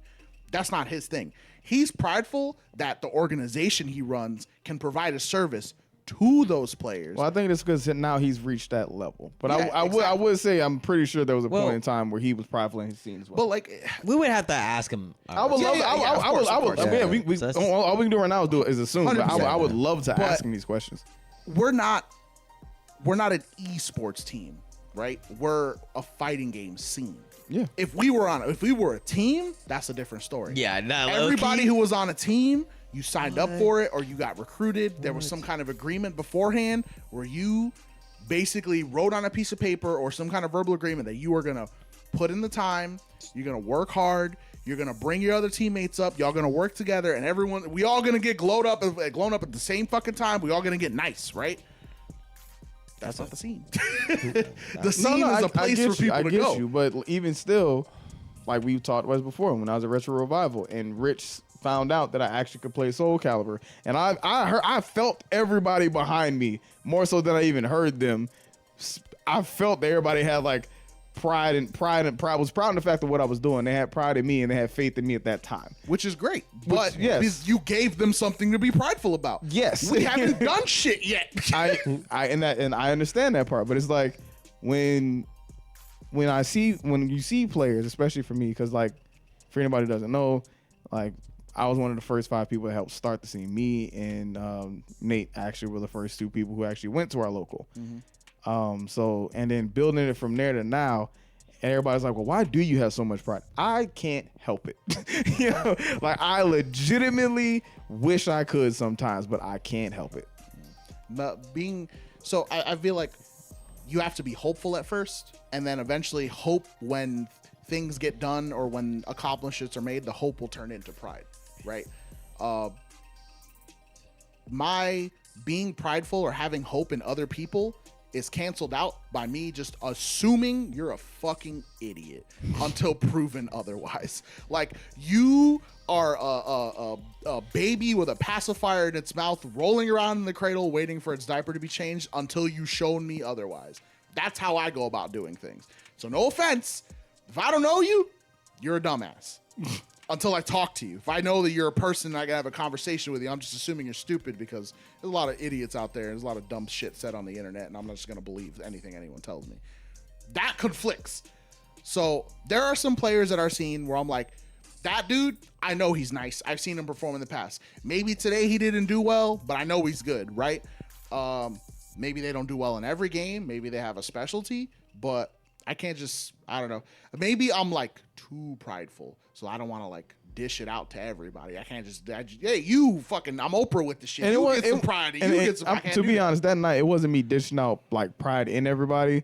That's not his thing. He's prideful that the organization he runs can provide a service to those players. Well, I think it's because now he's reached that level. But Yeah, I would say I'm pretty sure there was a Well- point in time where he was prideful in his scene as well. But like, We would have to ask him. I would love. Yeah, I would. of course. Yeah, we So that's- all we can do right now is assume. But 100%. I would love to But- ask him these questions. we're not an esports team, right? We're a fighting game scene. Yeah. If we were a team, that's a different story. Yeah, nah, Everybody who was on a team, you signed up for it or you got recruited. There was some kind of agreement beforehand where you basically wrote on a piece of paper or some kind of verbal agreement that you are going to put in the time, you're going to work hard, you're going to bring your other teammates up, y'all going to work together, and we all going to get blown up at the same fucking time. We all going to get nice, right? That's not the scene. The scene is a place for people to go. But even still, like we talked about before, when I was at Retro Revival and Rich found out that I actually could play Soul Calibur, and I felt everybody behind me more so than I even heard them. I felt that everybody had like pride was proud in the fact of what I was doing. They had pride in me and they had faith in me at that time. Which is great, but yes. you gave them something to be prideful about. Yes. We haven't done shit yet. and I understand that part, but it's like when you see players, especially for me, because like for anybody who doesn't know, like I was one of the first 5 people to help start the scene. Me and Nate actually were the first 2 people who actually went to our local. So and then building it from there to now, and everybody's like, well, why do you have so much pride? I can't help it. You know, like I legitimately wish I could sometimes, but I can't help it. But I feel like you have to be hopeful at first, and then eventually hope when things get done or when accomplishments are made, the hope will turn into pride, right? My being prideful or having hope in other people is canceled out by me just assuming you're a fucking idiot until proven otherwise. Like, you are a baby with a pacifier in its mouth rolling around in the cradle waiting for its diaper to be changed until you shown me otherwise. That's how I go about doing things. So no offense, if I don't know you, you're a dumbass. Until I talk to you. If I know that you're a person and I can have a conversation with you, I'm just assuming you're stupid because there's a lot of idiots out there. There's a lot of dumb shit said on the internet, and I'm not just going to believe anything anyone tells me. That conflicts. So there are some players that are seen where I'm like, that dude, I know he's nice. I've seen him perform in the past. Maybe today he didn't do well, but I know he's good, right? Maybe they don't do well in every game. Maybe they have a specialty, but I can't just, I don't know. Maybe I'm like too prideful, so I don't want to like dish it out to everybody. I can't just hey, you fucking, I'm Oprah with the shit. And you get some pride. You get some. To be honest, that night it wasn't me dishing out like pride in everybody.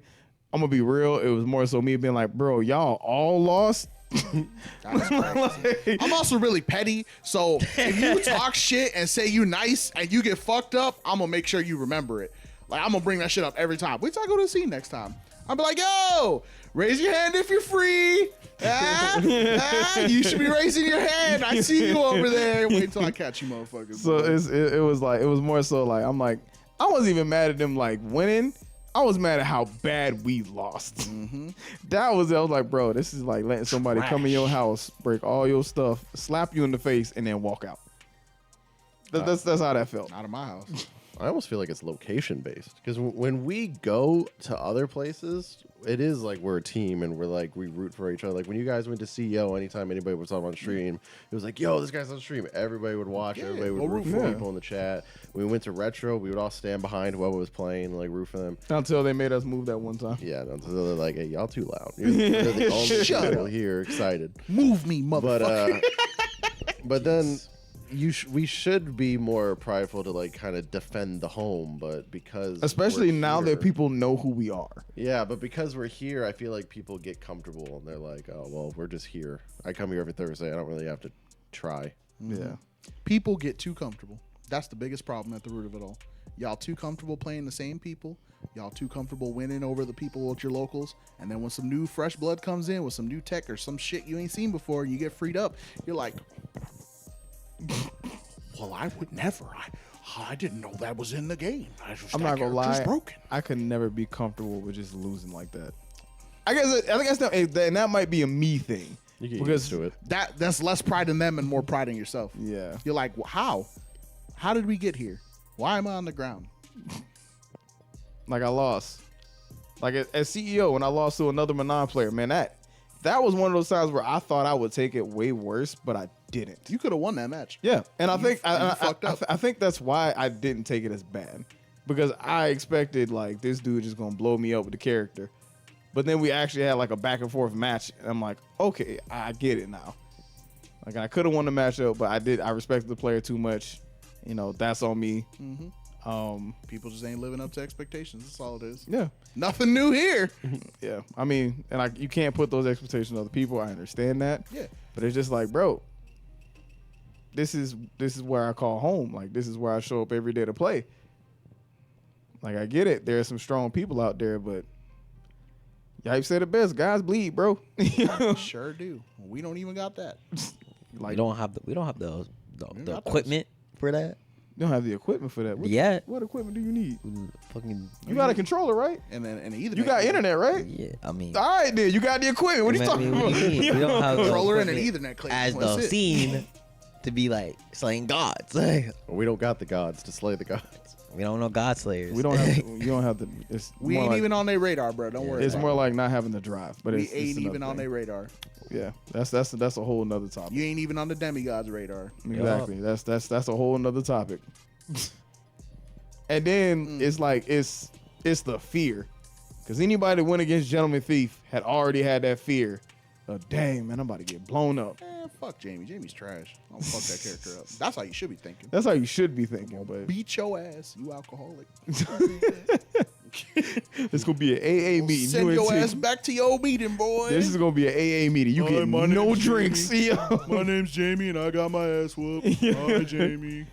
I'm gonna be real. It was more so me being like, bro, y'all all lost. That's crazy. I'm also really petty, so if you talk shit and say you nice and you get fucked up, I'm gonna make sure you remember it. Like, I'm gonna bring that shit up every time. Wait till I go to the scene next time. I'll be like, yo, raise your hand if you're free. You should be raising your hand. I see you over there. Wait until I catch you, motherfuckers. So it was more so like I'm like I wasn't even mad at them like winning. I was mad at how bad we lost. Mm-hmm. I was like, bro, this is like letting somebody come in your house, break all your stuff, slap you in the face, and then walk out. That's how that felt. Out of my house. I almost feel like it's location based because when we go to other places, it is like we're a team and we root for each other. Like when you guys went to CEO, anytime anybody was on stream, it was like, yo, this guy's on stream. Everybody would watch. Yeah, everybody would go root root for for people in the chat. When we went to Retro, we would all stand behind whoever was playing and like root for them. Until they made us move that one time. Yeah, until they're like, hey, y'all too loud. You're the only Shut people up. here excited. Move me, motherfucker. But then we should be more prideful to like kind of defend the home, but because Especially we're now here- that people know who we are. yeah, but because we're here, I feel like people get comfortable and they're like, oh well, we're just here. I come here every Thursday. I don't really have to try. Yeah. People get too comfortable. That's the biggest problem at the root of it all. Y'all too comfortable playing the same people. Y'all too comfortable winning over the people at your locals. And then when some new fresh blood comes in with some new tech or some shit you ain't seen before, and you get freed up, you're like, well, I would never. I didn't know that was in the game. I'm not gonna lie. Broken. I could never be comfortable with just losing like that. I think that's not, and that might be a me thing. You get Because- used to it. That's less pride in them and more pride in yourself. Yeah. You're like, well, how? How did we get here? Why am I on the ground? Like I lost. Like as CEO when I lost to another Manon player, man, that was one of those times where I thought I would take it way worse, but I didn't. You could have won that match. Yeah, and I You- think and you fucked up. I think that's why I didn't take it as bad, because I expected like this dude just gonna blow me up with the character, but then we actually had like a back and forth match, and I'm like, okay, I get it now. Like I could have won the matchup, but I respected the player too much. You know, that's on me. Mm-hmm. People just ain't living up to expectations. That's all it is. Yeah, Nothing new here. yeah. I mean, and you can't put those expectations on other people. I understand that. Yeah. But it's just like, bro, this is where I call home. Like this is where I show up every day to play. Like I get it. There are some strong people out there, but y'all said it best. Guys bleed, bro. Sure do. We don't even got that. Like we don't have the got equipment for that. you don't have the equipment for that. Yeah. What equipment do you need? Fucking. You got a controller, right? And then either You got internet, right? Yeah, I mean. All right, then you got the equipment. What are you talking what about? do you mean? We don't have the controller and an equipment Ethernet cable. as That's the it. scene to be like slaying gods. Like, We don't got the gods to slay the gods. we don't know god slayers. We don't have. You don't have the. It's We more ain't like, even on their radar, bro. Don't worry. It's about more it. like not having the drive, but We it's ain't another even on thing. their radar. Yeah, that's a whole nother topic. You ain't even on the demigod's radar. Exactly. That's a whole nother topic. And then it's like it's the fear, because anybody that went against Gentleman Thief had already had that fear of, dang man, I'm about to get blown up. Fuck Jamie. Jamie's trash. I'll fuck that character up. That's how you should be thinking. That's how you should be thinking, but Beat your ass, you alcoholic. it's gonna be an AA meeting. Send You your and ass T- back to your meeting, boy. This is gonna be an AA meeting. You Hi, get my no name's drinks. My name's Jamie, and I got my ass whooped. Hi, Jamie.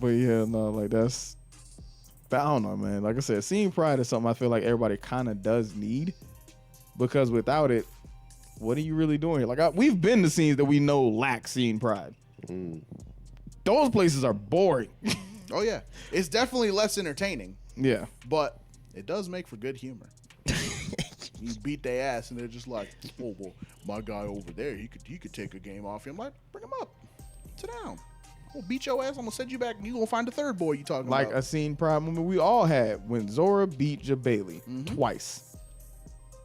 But yeah, no, like that's. But I don't know, man. Like I said, scene pride is something I feel like everybody kind of does need, because without it, what are you really doing here? Like we've been to scenes that we know lack scene pride. Those places are boring. Oh yeah, it's definitely less entertaining, Yeah, but it does make for good humor. You beat their ass, and they're just like, "Oh, well, my guy over there, he could take a game off you." I'm like, "Bring him up, sit down. We'll beat your ass. I'm gonna send you back, and you gonna find the third boy you talking like about." a scene pride moment we all had when Zora beat Jabali twice.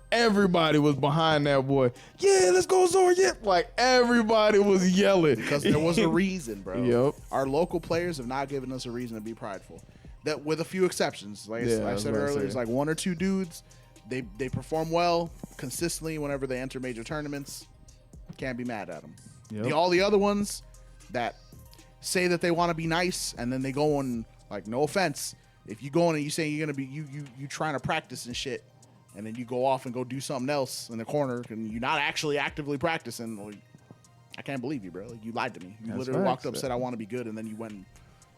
Everybody was behind that boy. Yeah, let's go, Zora. Yeah, like everybody was yelling Because there was a reason, bro. Yep. Our local players have not given us a reason to be prideful. That with a few exceptions. Like Yeah, I I was said about to earlier, say. it's like one or two dudes. They perform well consistently whenever they enter major tournaments. Can't be mad at them. Yep. All the other ones that say that they want to be nice and then they go and, like, no offense, if you go in and you say you're gonna be you trying to practice and shit, and then you go off and go do something else in the corner and you're not actually actively practicing, like, I can't believe you, bro. Like, you lied to me. You That's literally walked facts. up, said I want to be good, and then you went and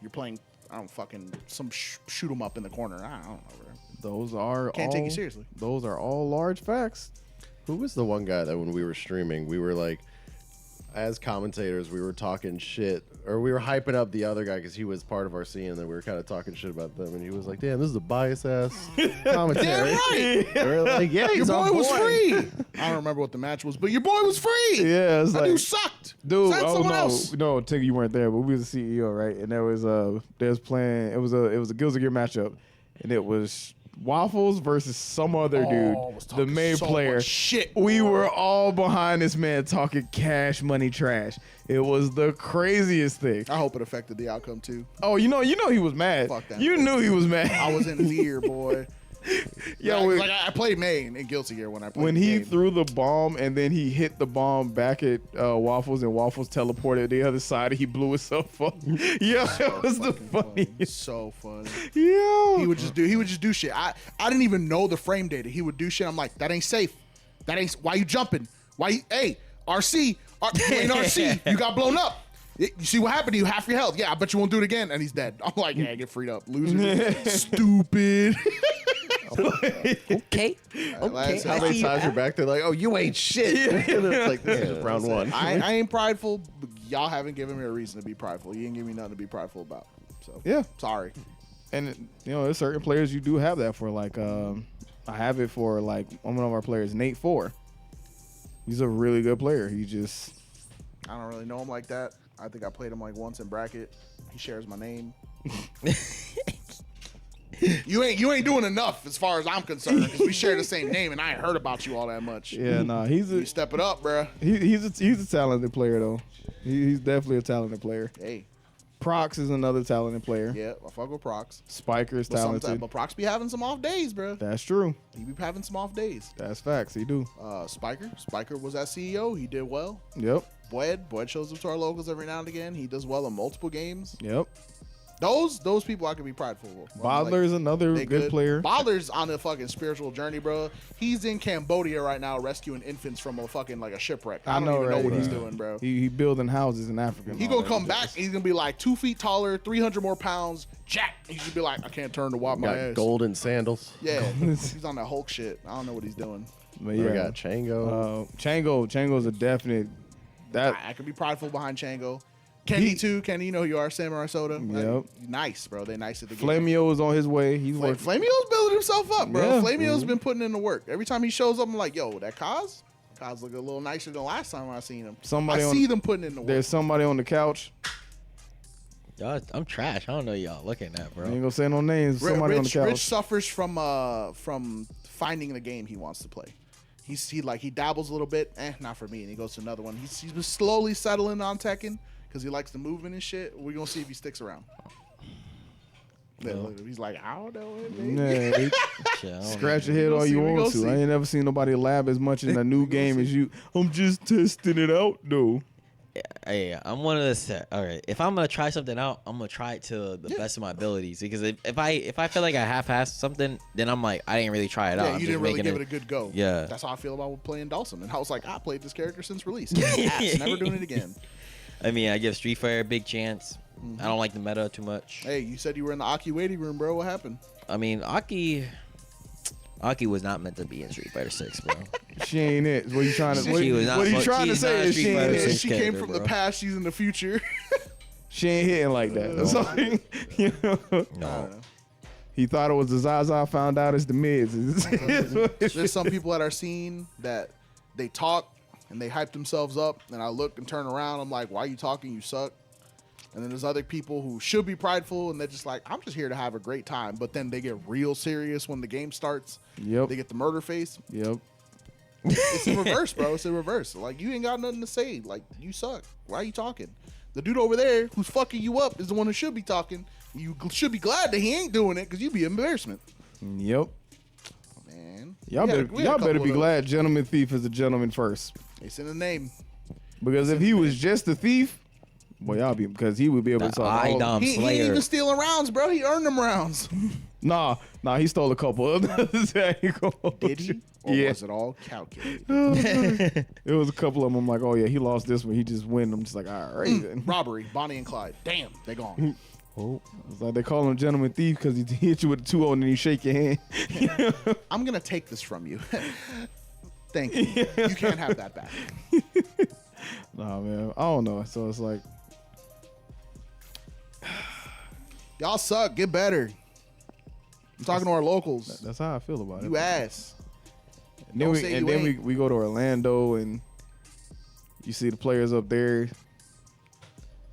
you're playing, I don't fucking, some shoot 'em up in the corner. I don't know, bro. Those are Can't all, take you seriously. Those are all large facts. Who was the one guy that when we were streaming, we were like, as commentators, we were talking shit, or we were hyping up the other guy because he was part of our scene, and then we were kind of talking shit about them, and he was like, "Damn, this is a bias ass commentary." Damn right. We were like, "Yeah, Your he's boy on was point." free. I don't remember what the match was, but your boy was free. Yeah, it's That like, dude sucked. dude. Send Oh someone no, else. no, Tigger, you weren't there, but we was the CEO, right? And there was playing. It was a Guilds of Gear matchup, and it was Waffles versus some other Oh, dude, was the talking main so player. much shit. We boy. were all behind this man talking cash money trash. It was the craziest thing. I hope it affected the outcome too. Oh, you know he was mad. Fuck that. You knew he was mad. I was in fear, boy. Yo, like I played main in Guilty Gear when I played. when the he game. threw the bomb and then he hit the bomb back at Waffles and Waffles teleported the other side and he blew himself up. Yeah, that was the Fucking funny. funniest. So funny. Yeah. He would just do shit. I didn't even know the frame data. He would do shit. I'm like, that ain't safe. That ain't. Why you jumping? Hey, RC, you ain't RC. You got blown up. You see what happened to you? Half your health. Yeah, I bet you won't do it again. And he's dead. I'm like, yeah, get freed up, loser. Stupid. Okay. Last- How many times you're back there like, "Oh, you ain't shit." And it's like, this is just round one. I ain't prideful. But y'all haven't given me a reason to be prideful. You ain't give me nothing to be prideful about. So Yeah. sorry. And there's certain players you do have that for. Like I have it for like one of our players, Nate 4. He's a really good player. He just I don't really know him like that. I think I played him like once in bracket. He shares my name. You ain't doing enough as far as I'm concerned because we share the same name and I ain't heard about you all that much. yeah, nah, he's You a step it up, bruh. he's a talented player though. He's definitely a talented player. Hey, Prox is another talented player. yeah, I fuck with Prox. Spiker is But talented. but Prox be having some off days, bruh. That's true. He be having some off days. That's facts. He do. Spiker was that CEO. He did well. Yep. Boyd shows up to our locals every now and again. He does well in multiple games. Yep. Those people I can be prideful of. Bodler is another they good player. Bodler's on a fucking spiritual journey, bro. He's in Cambodia right now rescuing infants from a fucking like a shipwreck. I don't even know what he's doing, bro. He building houses in Africa. He gonna come back and he's gonna be like 2 feet taller, 300 more pounds, jack. He's gonna be like, I can't turn to wipe my Got ass. golden sandals. Yeah, he's on that Hulk shit. I don't know what he's doing. But We yeah, got Chango. Chango's a definite. That I could be prideful behind Chango. Kenny too. Kenny, you know who you are, Samurai Soda. Yep. Nice, bro. They nice at the game. Flamio is on his way. He's working. Flamio's building himself up, bro. Yeah. Flamio's been putting in the work. Every time he shows up, I'm like, yo, that Kaz look a little nicer than last time I seen him. Somebody I on- see them putting in the work. There's somebody on the couch. Y'all, I'm trash. I don't know y'all looking at, I ain't bro. gonna say no names. Somebody on the couch. Rich suffers from finding the game he wants to play. He dabbles a little bit, not for me, and he goes to another one. He's been slowly settling on Tekken because he likes the movement and shit. We're gonna see if he sticks around. Yeah, look, he's like, I don't know it, baby. Nah, Shit, I don't scratch know. your head We all gonna you see, we want gonna to. see. I ain't never seen nobody lab as much in a new game as you. I'm just testing it out though. Yeah, I'm one of the set. All right, if I'm gonna try something out, I'm gonna try it to the best of my abilities. Because if I feel like I half-assed something, then I'm like, I didn't really try it out. Yeah, I'm you just didn't really making give it a good go. Yeah. That's how I feel about playing Dawson. And I was like, I played this character since release. Ass, never doing it again. I mean, I give Street Fighter a big chance. I don't like the meta too much. Hey, you said you were in the Aki waiting room, bro. What happened? I mean, Aki was not meant to be in Street Fighter 6, bro. She ain't it. What you trying to? She What, was not what you fuck- trying to she's say not is she Street ain't Fighter it. six. She came character, from the bro. past. She's in the future. She ain't hitting like that. So, you know, No. he thought it was the Zaza. Found out it's the mids. There's some people at our scene that they talk and they hype themselves up, and I look and turn around. I'm like, why are you talking? You suck. And then there's other people who should be prideful, and they're just like, I'm just here to have a great time. But then they get real serious when the game starts. Yep. They get the murder face. Yep. It's in reverse, bro. It's in reverse. Like, you ain't got nothing to say. Like, you suck. Why are you talking? The dude over there who's fucking you up is the one who should be talking. You should be glad that he ain't doing it because you'd be an embarrassment. Yep. Man. Y'all We had a better y'all couple better of be those. glad Gentleman Thief is a gentleman first. It's in the name. Because if he was just a thief, boy, y'all be because he would be able to The solve all. IDOM He ain't Slayer. even stealing rounds, bro. He earned them rounds. Nah, he stole a couple of those. Did he? Or Yeah. was it all calculated? It was a couple of them. I'm like, oh yeah, he lost this one. He just win. I'm just like, all right then. Robbery, Bonnie and Clyde. Damn, they gone. Oh. It's like they call him Gentleman Thief because he hit you with a 2-0 and then he shake your hand. I'm gonna take this from you. Thank you. You can't have that back. Nah, man. I don't know. So it's like, Y'all suck. Get better. I'm talking to our locals. that's how I feel about it. You ass. And then, Don't say you ain't. we go to Orlando and you see the players up there.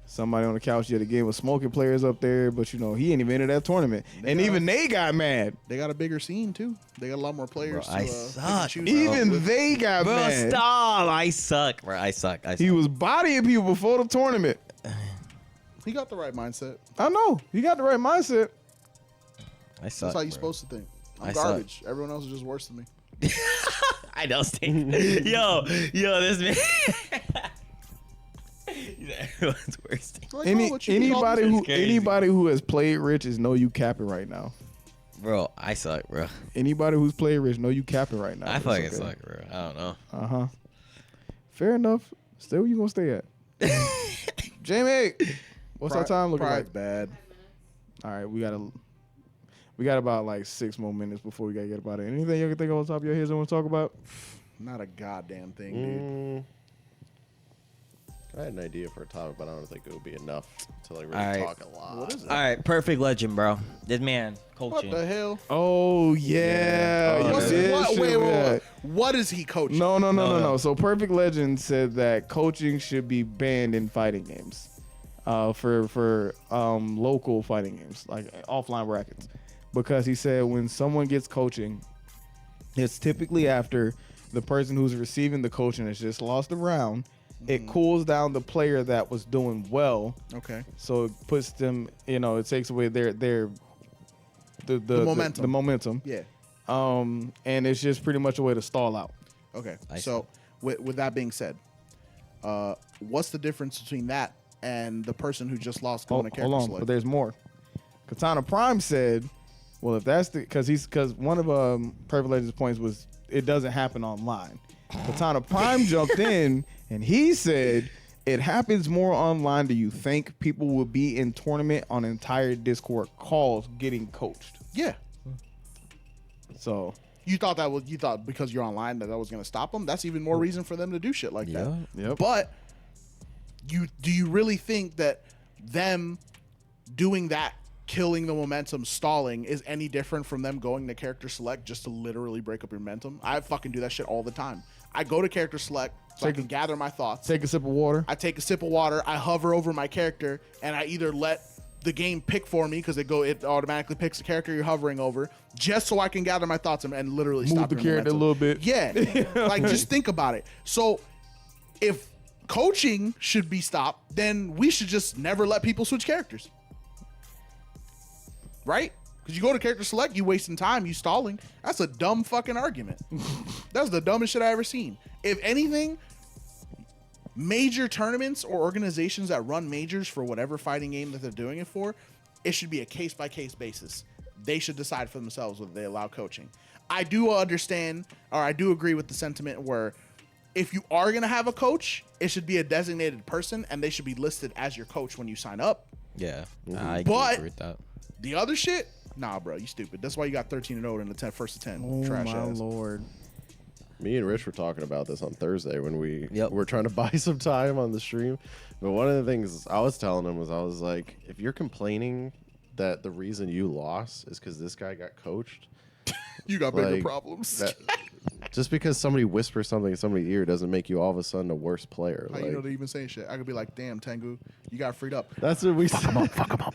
Somebody on the couch the other game was smoking players up there, but you know, he ain't even into that tournament. And even they got mad. They got a bigger scene too. They got a lot more players. Bro, to, I pick and suck, choose bro. Even with. they got Bro, mad. stop. I suck, bro. I suck. He was bodying people before the tournament. He got the right mindset. I know. He got the right mindset. I suck. That's how you're bro. supposed to think. I'm I suck. garbage. Everyone else is just worse than me. I know, Steve. yo, this man. Everyone's worse. Like, oh, what you call this? Anybody who has played Rich is know you capping right now. Bro, I suck, bro. Anybody who's played Rich know you capping right now. I but fucking it's okay. suck, bro. I don't know. Uh-huh. Fair enough. Stay where you gonna stay at. Jamie, what's our time looking Pride's like? bad. All right, we got about like 6 more minutes before we gotta get about it. Anything you can think of on top of your head you want to talk about? Not a goddamn thing, dude. I had an idea for a topic, but I don't think it would be enough to like really All right. talk a lot. What is it? All right, perfect legend, bro. This man, What coaching. the hell? Oh yeah. Oh, you What's did what? shoot Wait, that. what is he coaching? No. So Perfect Legend said that coaching should be banned in fighting games, for local fighting games like offline brackets, because he said when someone gets coaching, it's typically after the person who's receiving the coaching has just lost a round. It cools down the player that was doing well, Okay. so it puts them. It takes away their the momentum. The momentum. Yeah. And it's just pretty much a way to stall out. Okay. I So, with that being said, what's the difference between that and the person who just lost going to character Hold on, select? but there's more. Katana Prime said, "Well, if that's because one of Perfect Legend's points was it doesn't happen online." Katana Prime jumped in and he said, "It happens more online than you think. People will be in tournament on entire Discord calls getting coached." Yeah. So You thought because you're online that was going to stop them? That's even more reason for them to do shit like that. Yep. But do you really think that them doing that, killing the momentum, stalling, is any different from them going to character select just to literally break up your momentum? I fucking do that shit all the time. I go to character select so I can gather my thoughts. take a sip of water. I take a sip of water, I hover over my character, and I either let the game pick for me because it automatically picks the character you're hovering over, just so I can gather my thoughts and literally Move stop the your character a momentum. little bit. Yeah, like just think about it. So if coaching should be stopped, then we should just never let people switch characters, right? Because you go to character select, you wasting time, you stalling. That's a dumb fucking argument. That's the dumbest shit I ever seen. If anything, major tournaments or organizations that run majors for whatever fighting game that they're doing it for, it should be a case-by-case basis. They should decide for themselves whether they allow coaching. I do understand, or I do agree with the sentiment where if you are going to have a coach, it should be a designated person and they should be listed as your coach when you sign up. Yeah, Mm-hmm. I But- agree with that. The other shit, nah, bro, you stupid. That's why you got 13-0 in the first to 10. Oh Trash my ass. lord. Me and Rich were talking about this on Thursday when we Yep. were trying to buy some time on the stream. But one of the things I was telling him was I was like, if you're complaining that the reason you lost is because this guy got coached, You got bigger like, problems. that, just because somebody whispers something in somebody's ear doesn't make you all of a sudden a worse player. How you know they even saying shit? I could be like, damn, Tengu, you got freed up. That's what we said. Fuck him up.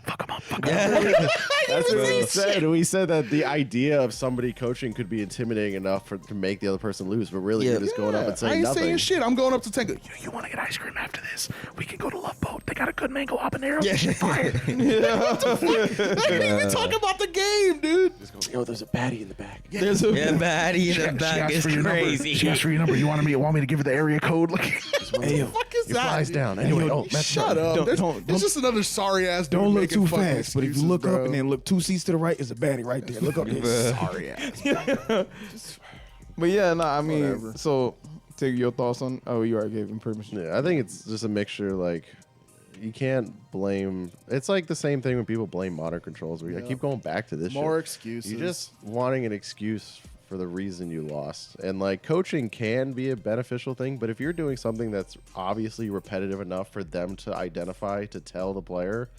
That's what we said. We said that the idea of somebody coaching could be intimidating enough to make the other person lose, but really Yeah. you're just going up and I saying ain't nothing. saying shit. I'm going up to Tengu. You want to get ice cream after this? We can go to Love Boat. They got a good mango habanero. Yeah. Shit fire. What the fuck? I ain't even talking about the game, dude. Just goes, yo, there's a baddie in the back. There's a Yeah, baddie in the back is crazy. She asked for your number. You want me to give her the area code? Like, what Hey, the yo, fuck is it that? flies dude? down. Anyway, Shut up. It's just another sorry ass dude. Don't look making too fucking fast, but if you excuses, look bro. up and then look 2 seats to the right, is a baddie right there. Look up there. sorry ass. But yeah, no, I mean, Whatever. so take your thoughts on. Oh, you already gave him permission. Yeah, I think it's just a mixture. Like, you can't blame. It's like the same thing when people blame modern controls. I keep going back to this. More shit. excuses. You're just wanting an excuse for the reason you lost. And like coaching can be a beneficial thing, but if you're doing something that's obviously repetitive enough for them to identify, to tell the player,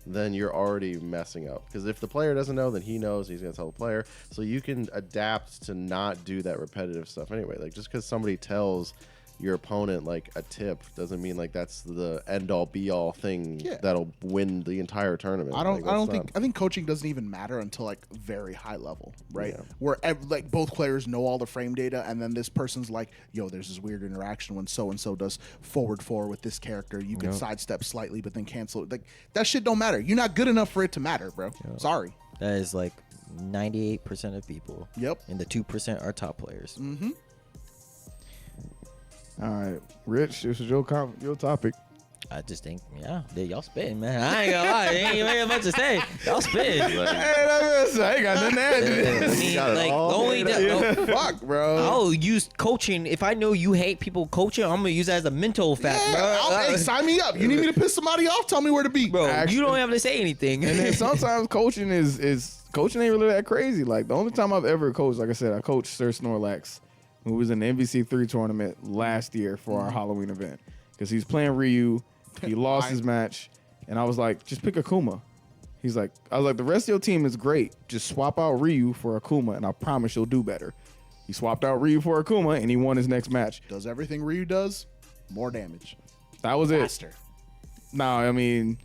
then you're already messing up. Because if the player doesn't know, then he knows, he's going to tell the player. So you can adapt to not do that repetitive stuff anyway. Like just because somebody tells your opponent like a tip doesn't mean like that's the end all be all thing that'll win the entire tournament. I think coaching doesn't even matter until like very high level, right? Yeah. Where like both players know all the frame data, and then this person's like, yo, there's this weird interaction when so and so does forward four with this character. You can sidestep slightly but then cancel it. Like that shit don't matter. You're not good enough for it to matter, bro. Sorry. That is like 98% of people. Yep. And the 2% are top players. Mm-hmm. All right, Rich, this is your topic. I just think, y'all spitting, man. I ain't gonna lie, ain't really much to say. Y'all spitting. I ain't got nothing to add to this. I mean, like, Fuck, bro. I'll use coaching. If I know you hate people coaching, I'm gonna use that as a mental fact, Hey, sign me up. You need me to piss somebody off? Tell me where to be, bro. Actually, you don't have to say anything. And then sometimes coaching is coaching ain't really that crazy. Like the only time I've ever coached, like I said, I coached Sir Snorlax, who was in the MVC3 tournament last year for our Halloween event. Because he's playing Ryu. He lost his match. And I was like, just pick Akuma. I was like, the rest of your team is great. Just swap out Ryu for Akuma, and I promise you'll do better. He swapped out Ryu for Akuma, and he won his next match. Does everything Ryu does, more damage. That was Faster. it. Now, I mean,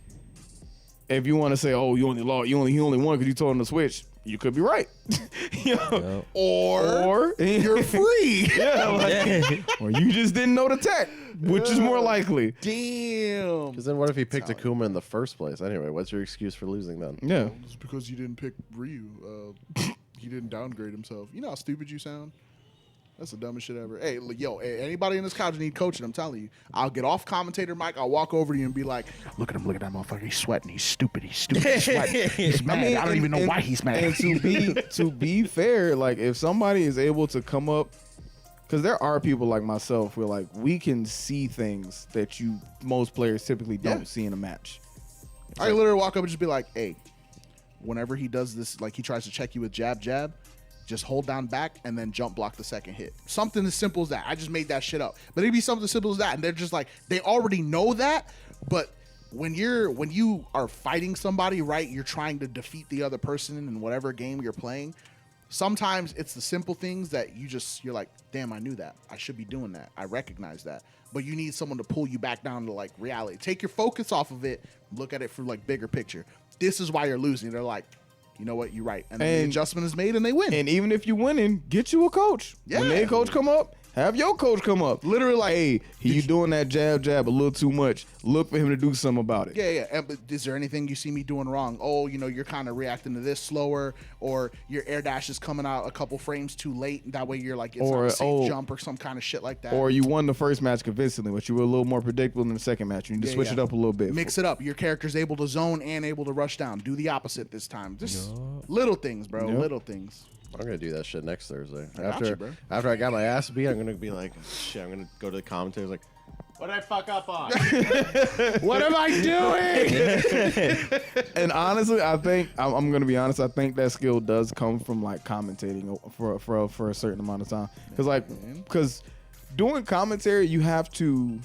if you want to say, oh, he only won because you told him to switch, you could be right. You know? Or you're free. Or you just didn't know the tech, which is more likely. Damn. Because then what if he picked Akuma in the first place? Anyway, what's your excuse for losing then? Yeah. It's because you didn't pick Ryu. He didn't downgrade himself. You know how stupid you sound? That's the dumbest shit ever. Hey, anybody in this couch need coaching, I'm telling you. I'll get off commentator mic. I'll walk over to you and be like, look at that motherfucker. He's sweating. He's stupid. He's sweating. He's mad. I don't even know why he's mad. And to be fair, like if somebody is able to come up, because there are people like myself where like we can see things that most players typically don't see in a match. I can literally walk up and just be like, hey, whenever he does this, like he tries to check you with jab, just hold down back and then jump block the second hit. Something as simple as that. I just made that shit up. But it'd be something as simple as that. And they're just like, they already know that. But when you are fighting somebody, right, you're trying to defeat the other person in whatever game you're playing. Sometimes it's the simple things that you're like, damn, I knew that. I should be doing that. I recognize that. But you need someone to pull you back down to like reality. Take your focus off of it. Look at it from like bigger picture. This is why you're losing. They're like, you know what? You're right. And then the adjustment is made and they win. And even if you winning, get you a coach. Yeah. When their coach come up, have your coach come up. Literally like, hey, you doing that jab a little too much. Look for him to do something about it. Yeah. But is there anything you see me doing wrong? Oh, you're kind of reacting to this slower, or your air dash is coming out a couple frames too late. And that way you're like, it's not a safe jump or some kind of shit like that. Or you won the first match convincingly, but you were a little more predictable in the second match. You need to switch it up a little bit. Mix it up. Your character's able to zone and able to rush down. Do the opposite this time. Just little things, bro. Little things. I'm gonna do that shit next Thursday. Bro. After I got my ass beat, I'm gonna be like, shit. I'm gonna go to the commentators like, what did I fuck up on? What am I doing? And honestly, I think I'm gonna be honest. I think that skill does come from like commentating for a certain amount of time. Because doing commentary, you have to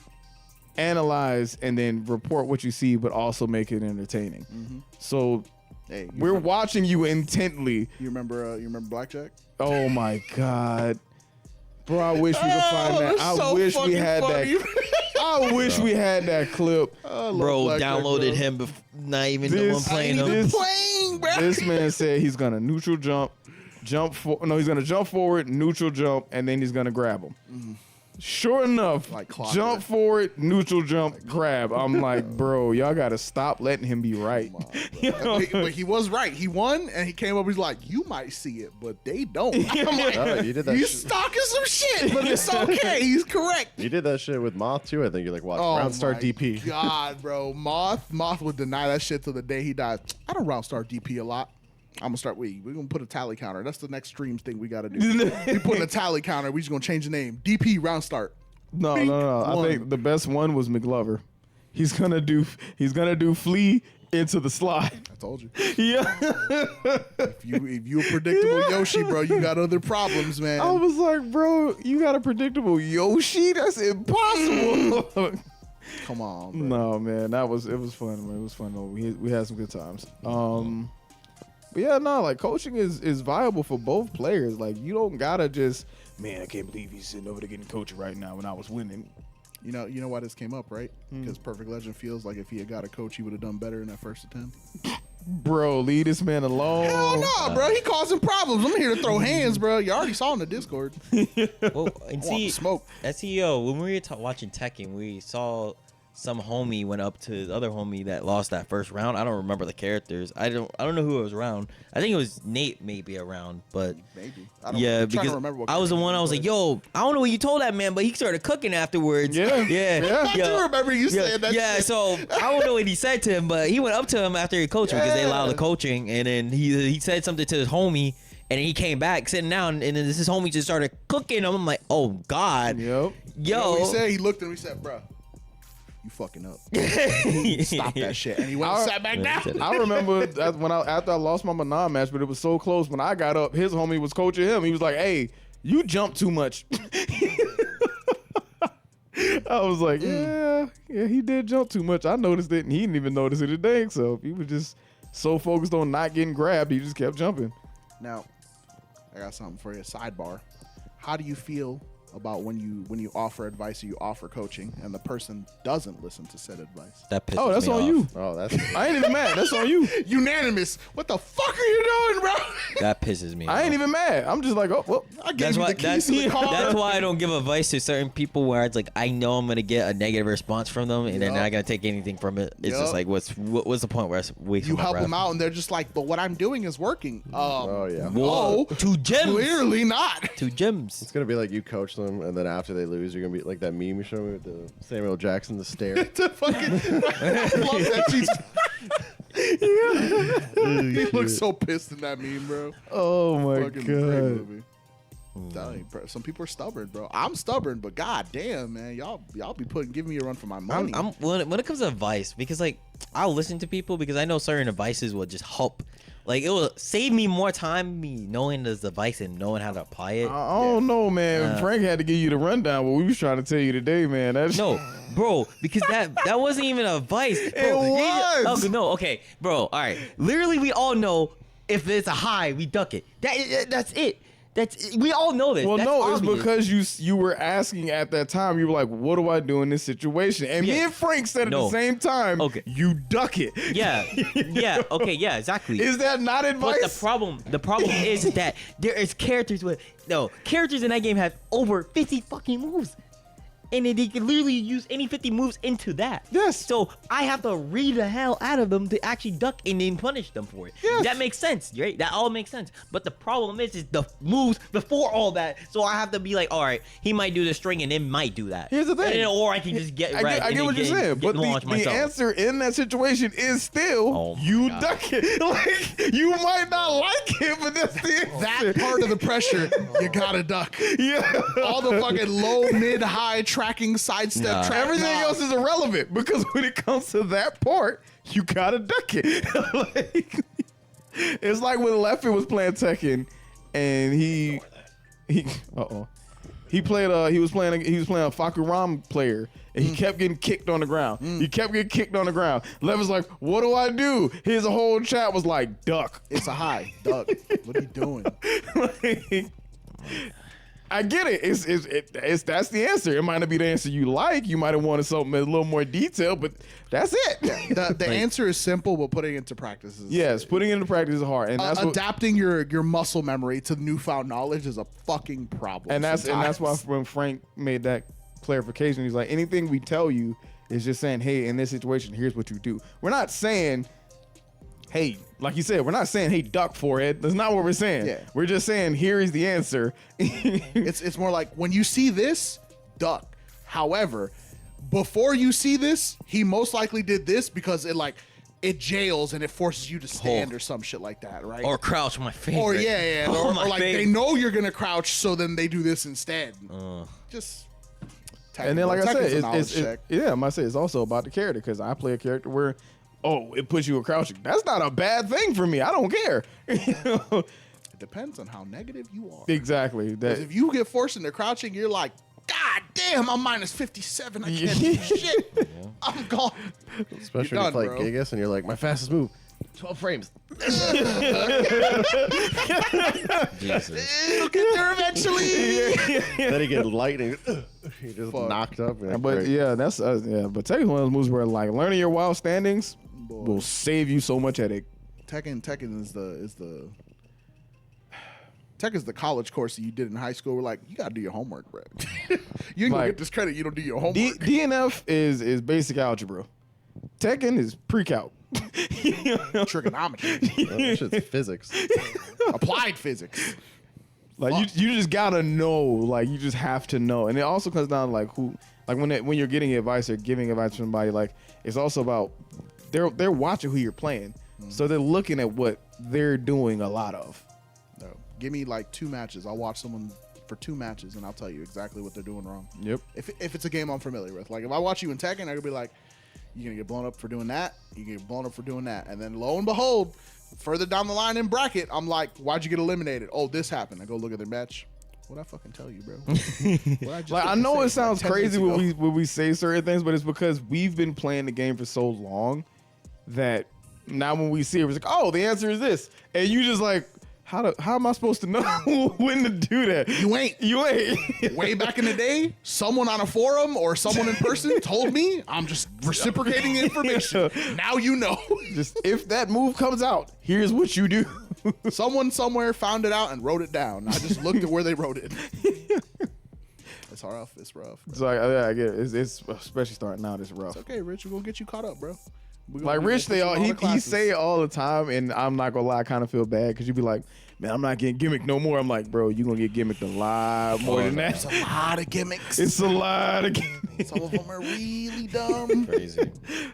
analyze and then report what you see, but also make it entertaining. Mm-hmm. So. Hey, we're watching you intently. You remember Blackjack? Oh my God, bro! I wish we could find that. I wish we had that. I wish we had that clip. Bro, downloaded him not even the one playing him. Bro. This man said he's gonna neutral jump, he's gonna jump forward, neutral jump, and then he's gonna grab him. Mm-hmm. Sure enough, like jump forward, neutral jump, grab. I'm like, bro, y'all gotta stop letting him be right. But he was right. He won, and he came up. He's like, you might see it, but they don't. I'm like, you did that. He's stalking some shit, but it's okay. He's correct. You did that shit with Moth too. I think you're like, watch round start DP. God, bro, Moth would deny that shit till the day he died. I don't round start DP a lot. I'm gonna start. We're gonna put a tally counter. That's the next streams thing we gotta do. We put a tally counter. We just gonna change the name. DP round start. No. I think the best one was McLover. he's gonna do flee into the slide. I told you. Yeah. If you a predictable Yoshi, bro, you got other problems, man. I was like, bro, you got a predictable Yoshi? That's impossible. Come on, bro. No, man, it was fun, man. It was fun though. We had some good times. But yeah, no, like coaching is viable for both players. Like you don't gotta just, man, I can't believe he's sitting over there getting coached right now when I was winning. You know why this came up, right? Because Perfect Legend feels like if he had got a coach, he would have done better in that first attempt. Bro, leave this man alone. Hell no, bro. He causing problems. I'm here to throw hands, bro. You already saw in the Discord. Well, and I want see, smoke. at CEO, when we were watching Tekken, we saw some homie went up to the other homie that lost that first round. I don't remember the characters. I don't know who it was around. I think it was Nate maybe around, but Maybe. yeah, I'm trying because to remember what I was the character one. I was it like, "Yo, I don't know what you told that man, but he started cooking afterwards." Yeah. yeah. I do remember you saying that Yeah, shit. so I don't know what he said to him, but he went up to him after he coached him because they allowed the coaching, and then he said something to his homie, and then he came back sitting down, and then his homie just started cooking him. I'm like, "Oh God, Yep. You know what yo." he said? He looked at him. He said, "Bro, you fucking up. Stop that shit." And he went and sat back down. I remember after I lost my Manon match, but it was so close. When I got up, his homie was coaching him. He was like, "Hey, you jumped too much." I was like, yeah, he did jump too much. I noticed it, and he didn't even notice it today. So he was just so focused on not getting grabbed, he just kept jumping. Now, I got something for you. Sidebar. How do you feel about when you offer advice or you offer coaching and the person doesn't listen to said advice? That pisses Oh, that's me on off. you. Oh, that's I ain't even mad. That's on you. Unanimous. What the fuck are you doing, bro? That pisses me. I ain't off. even mad. I'm just like, oh, well. I gave That's you why. the keys to the car. That's why I don't give advice to certain people where it's like I know I'm gonna get a negative response from them, and they're Yup. not gonna take anything from it. It's Yup. just like, what's the point where it's wasting You my help breath? them out, and they're just like, "But what I'm doing is working." oh yeah. Whoa, Oh, 2 gyms. clearly not. 2 gyms. It's gonna be like you coach them, and then after they lose, you're gonna be like that meme you showed me with the Samuel Jackson, the stare. To fucking, I love that she's. He looks so pissed in that meme, bro. Oh my Fucking great god. movie. Telling you, bro, some people are stubborn, bro. I'm stubborn, but god damn, man, y'all be giving me a run for my money. I'm when it comes to advice, because like I'll listen to people because I know certain advices will just help. Like it will save me more time, me knowing this advice and knowing how to apply it. I don't know, man. Frank had to give you the rundown what we was trying to tell you today, man. That's No, bro, because that wasn't even advice. Bro, It was. Oh, no, okay, bro. All right. Literally, we all know if it's a high, we duck it. That's it. We all know this. Well, That's no, obvious. it's because you were asking at that time. You were like, "What do I do in this situation?" And me Yeah. and Frank said at No. the same time, Okay. you duck it." Yeah. Okay. Yeah. Exactly. Is that not advice? But the problem is that there is characters characters in that game have over 50 fucking moves. And then they can literally use any 50 moves into that. Yes. So I have to read the hell out of them to actually duck and then punish them for it. Yes. That makes sense, right? That all makes sense. But the problem is the moves before all that. So I have to be like, all right, he might do the string and it might do that. Here's the thing. And then, or I can just get I red. get, I and get then what you're saying, but launch the myself. answer in that situation is still Oh my you God. duck it. Like you might not like it, but that's the answer. that part of the pressure, you gotta duck. Yeah. All the fucking low, mid, high tracking sidestep. Nah. Track, Everything nah. else is irrelevant because when it comes to that part, you gotta duck it. Like, it's like when Leffy was playing Tekken, and he was playing a Fakuram player, and he kept getting kicked on the ground. He kept getting kicked on the ground. Leffy's like, "What do I do?" His whole chat was like, "Duck." It's a high. Duck. What are you doing? Like, I get it. It's that's the answer. It might not be the answer you like. You might have wanted something a little more detailed, but that's it. The answer is simple, but putting it into practice is Yes, putting it into practice is hard, and that's what, adapting your muscle memory to newfound knowledge is a fucking problem. and that's why sometimes. when Frank made that clarification, he's like, anything we tell you is just saying, hey, in this situation, here's what you do. We're not saying, hey, like you said, we're not saying, hey, duck forehead. That's not what we're saying. Yeah. We're just saying, here is the answer. It's more like when you see this, duck. However, before you see this, he most likely did this because it jails and it forces you to stand or some shit like that, right? Or crouch, my favorite. Or yeah, Oh, or my like they favorite. know you're gonna crouch, so then they do this instead. Just And then, like I Tekken's a said, knowledge check. I might say it's also about the character because I play a character where, it puts you in crouching. That's not a bad thing for me. I don't care. It depends on how negative you are. Exactly. Because if you get forced into crouching, you're like, God damn, I'm minus 57. I can't do shit. I'm gone. Especially You're if you play done, bro. Gigas and you're like, my fastest move, 12 frames. Jesus. It'll get there eventually. Then he gets lightning. He just Fuck. knocked up. Like, But great. yeah, that's But Tekken's one of those moves where like learning your wild standings will save you so much headache. Tekken is the college course that you did in high school. We're like, you gotta do your homework, bro. You ain't gonna Like, get this credit. You don't do your homework. DNF is basic algebra. Tekken is pre-calc. Trigonometry, That shit's physics. applied physics. Like you just gotta know. Like you just have to know. And it also comes down to like who, like when you're getting advice or giving advice to somebody, like it's also about they're watching who you're playing, so they're looking at what they're doing a lot of. No, give me like 2 matches. I'll watch someone for 2 matches and I'll tell you exactly what they're doing wrong. Yep. If it's a game I'm familiar with, like if I watch you in Tekken, I could be like, you're gonna get blown up for doing that. You get blown up for doing that, and then lo and behold, further down the line in bracket, I'm like, why'd you get eliminated? Oh, this happened. I go look at their match. What'd I fucking tell you, bro? Like I know it sounds crazy when when we say certain things, but it's because we've been playing the game for so long that now when we see it, it's like, oh, the answer is this, and you just like, how am I supposed to know when to do that? You ain't. Way back in the day, someone on a forum or someone in person told me. I'm just reciprocating the information. Now you know. Just if that move comes out, here's what you do. Someone somewhere found it out and wrote it down. I just looked at where they wrote it. It's rough. It's rough. Bro. It's like, yeah, I get it. It's especially starting out. It's rough. It's okay, Rich. We're gonna get you caught up, bro. Like Rich, he say it all the time, and I'm not gonna lie, I kind of feel bad because you be like, man, I'm not getting gimmicked no more. I'm like, bro, you gonna get gimmicked a lot more than that. It's a lot of gimmicks. It's a lot of gimmicks. Some of them are really dumb. Crazy.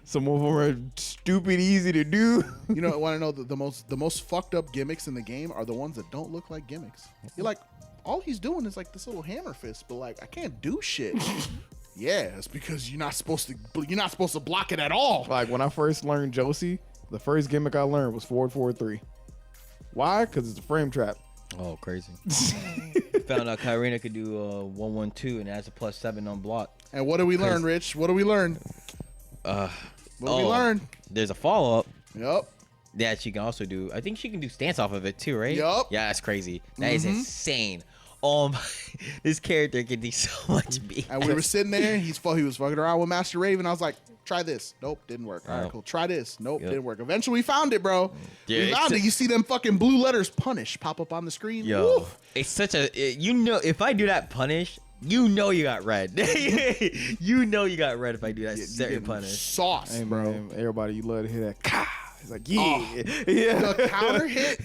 Some of them are stupid, easy to do. You know, want to know the most fucked up gimmicks in the game are the ones that don't look like gimmicks. You're like, all he's doing is like this little hammer fist, but like I can't do shit. Yeah, it's because you're not supposed to block it at all. Like when I first learned Josie, the first gimmick I learned was forward 4-3. Why? Because it's a frame trap. Oh, crazy. Found out Kyrena could do 1-1-2 and adds a +7 on block. And what do we learn, Rich? What do we learn? What do we learn? There's a follow-up Yup. that she can also do. I think she can do stance off of it too, right? Yup. Yeah, that's crazy. That is insane. This character can do so much beat. And we were sitting there. He was fucking around with Master Raven. I was like, try this. Nope, didn't work. All right, cool. Try this. Nope, didn't work. Eventually, we found it, bro. Yeah, we found it. You see them fucking blue letters "punish" pop up on the screen. Yo, Woof. it's such a if I do that punish, you know you got red. You know you got red if I do that certain Getting punish. sauce, Hey, bro. man, everybody, you love to hear that. Kah! It's like, yeah. Yeah. The counter hit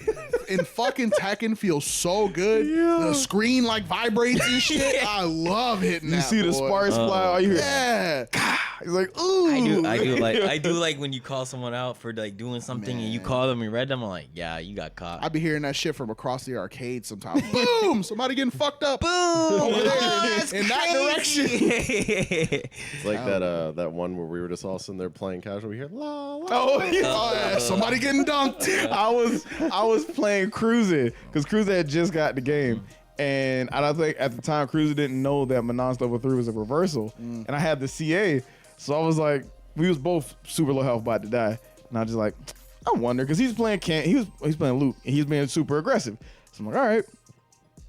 in fucking Tekken feels so good. Yeah. The screen like vibrates and shit. I love hitting You that. see the boy. sparks fly. All you hear, Yeah. it's like, ooh. I do like when you call someone out for like doing something and you Man. call them and read them. I'm like, yeah, you got caught. I be hearing that shit from across the arcade sometimes. Boom! Somebody getting fucked up. Boom! Over there That's in that direction. direction. It's like that one where we were just all sitting there playing casual. We hear la la. Oh, yeah. Oh, yeah. Somebody getting dunked. I was playing Cruiser because Cruiser had just got the game. And I don't think at the time Cruiser didn't know that Manon's level 3 was a reversal. And I had the CA. So I was like, we was both super low health about to die. And I was just like, I wonder, because he's playing he's playing Luke and he's being super aggressive. So I'm like, all right.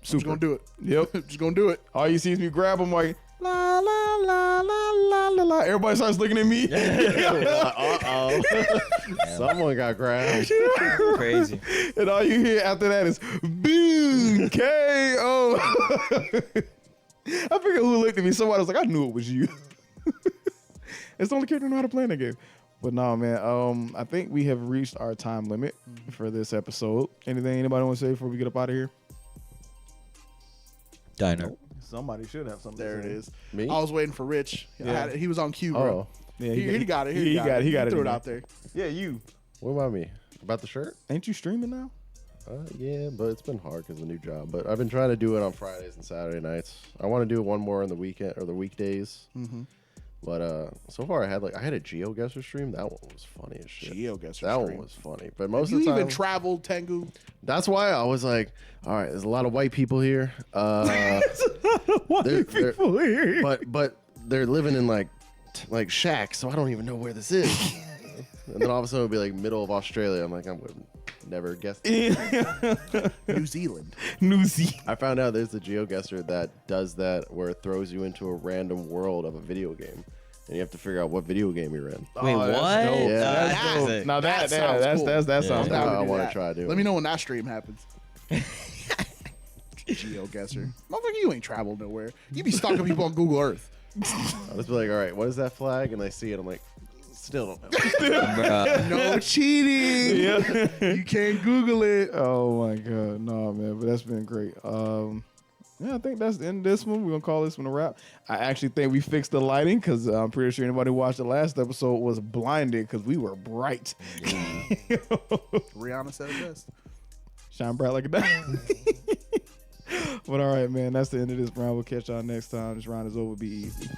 Just gonna do it. Yep. Just gonna do it. All you see is me grab him like la la la la la la la. Everybody starts looking at me. Uh-oh. Someone got grabbed. Crazy. And all you hear after that is boom KO. I forget who looked at me. Somebody was like, I knew it was you. It's the only character who know how to play in that game. But no, man. I think we have reached our time limit for this episode. Anything anybody want to say before we get up out of here? Diner. Somebody should have something. There it is. Me? I was waiting for Rich. Yeah. He was on cue, bro. Oh, Yeah, He got it. He got it. He He got it. threw in it there. out there. Yeah, you. what about me? About the shirt? Ain't you streaming now? Yeah, but it's been hard because of the new job. But I've been trying to do it on Fridays and Saturday nights. I want to do one more on the weekend or the weekdays. Mm-hmm. But so far I had a GeoGuessr stream. That one was funny as shit. GeoGuessr That stream. one was funny. But most You of the time, even traveled, Tengu? that's why I was like, all right, there's a lot of white people here. They're- People here. but they're living in like shacks, so I don't even know where this is. And then all of a sudden it'll be like middle of Australia. I'm like, I would never guess. New Zealand. New Zealand. I found out there's a GeoGuessr that does that, where it throws you into a random world of a video game, and you have to figure out what video game you're in. Wait, Oh, that's what? dope. Yeah. That's That's dope. sick. Now That that sounds cool. that Yeah. sounds Now dope. I do want that. to try doing. Let me know when that stream happens. GeoGuessr. Motherfucker, you ain't traveled nowhere. You be stalking people on Google Earth. I'll just be like, all right, what is that flag? And I see it. I'm like, still don't know. Bruh. No cheating. You can't Google it. Oh my god, no man, but that's been great. Yeah, I think that's the end of this one. We're gonna call this one a wrap. I actually think we fixed the lighting because I'm pretty sure anybody who watched the last episode was blinded because we were bright. Rihanna said it best. Shine bright like a diamond. But all right, man, that's the end of this round. We'll catch y'all next time. This round is over. Be easy.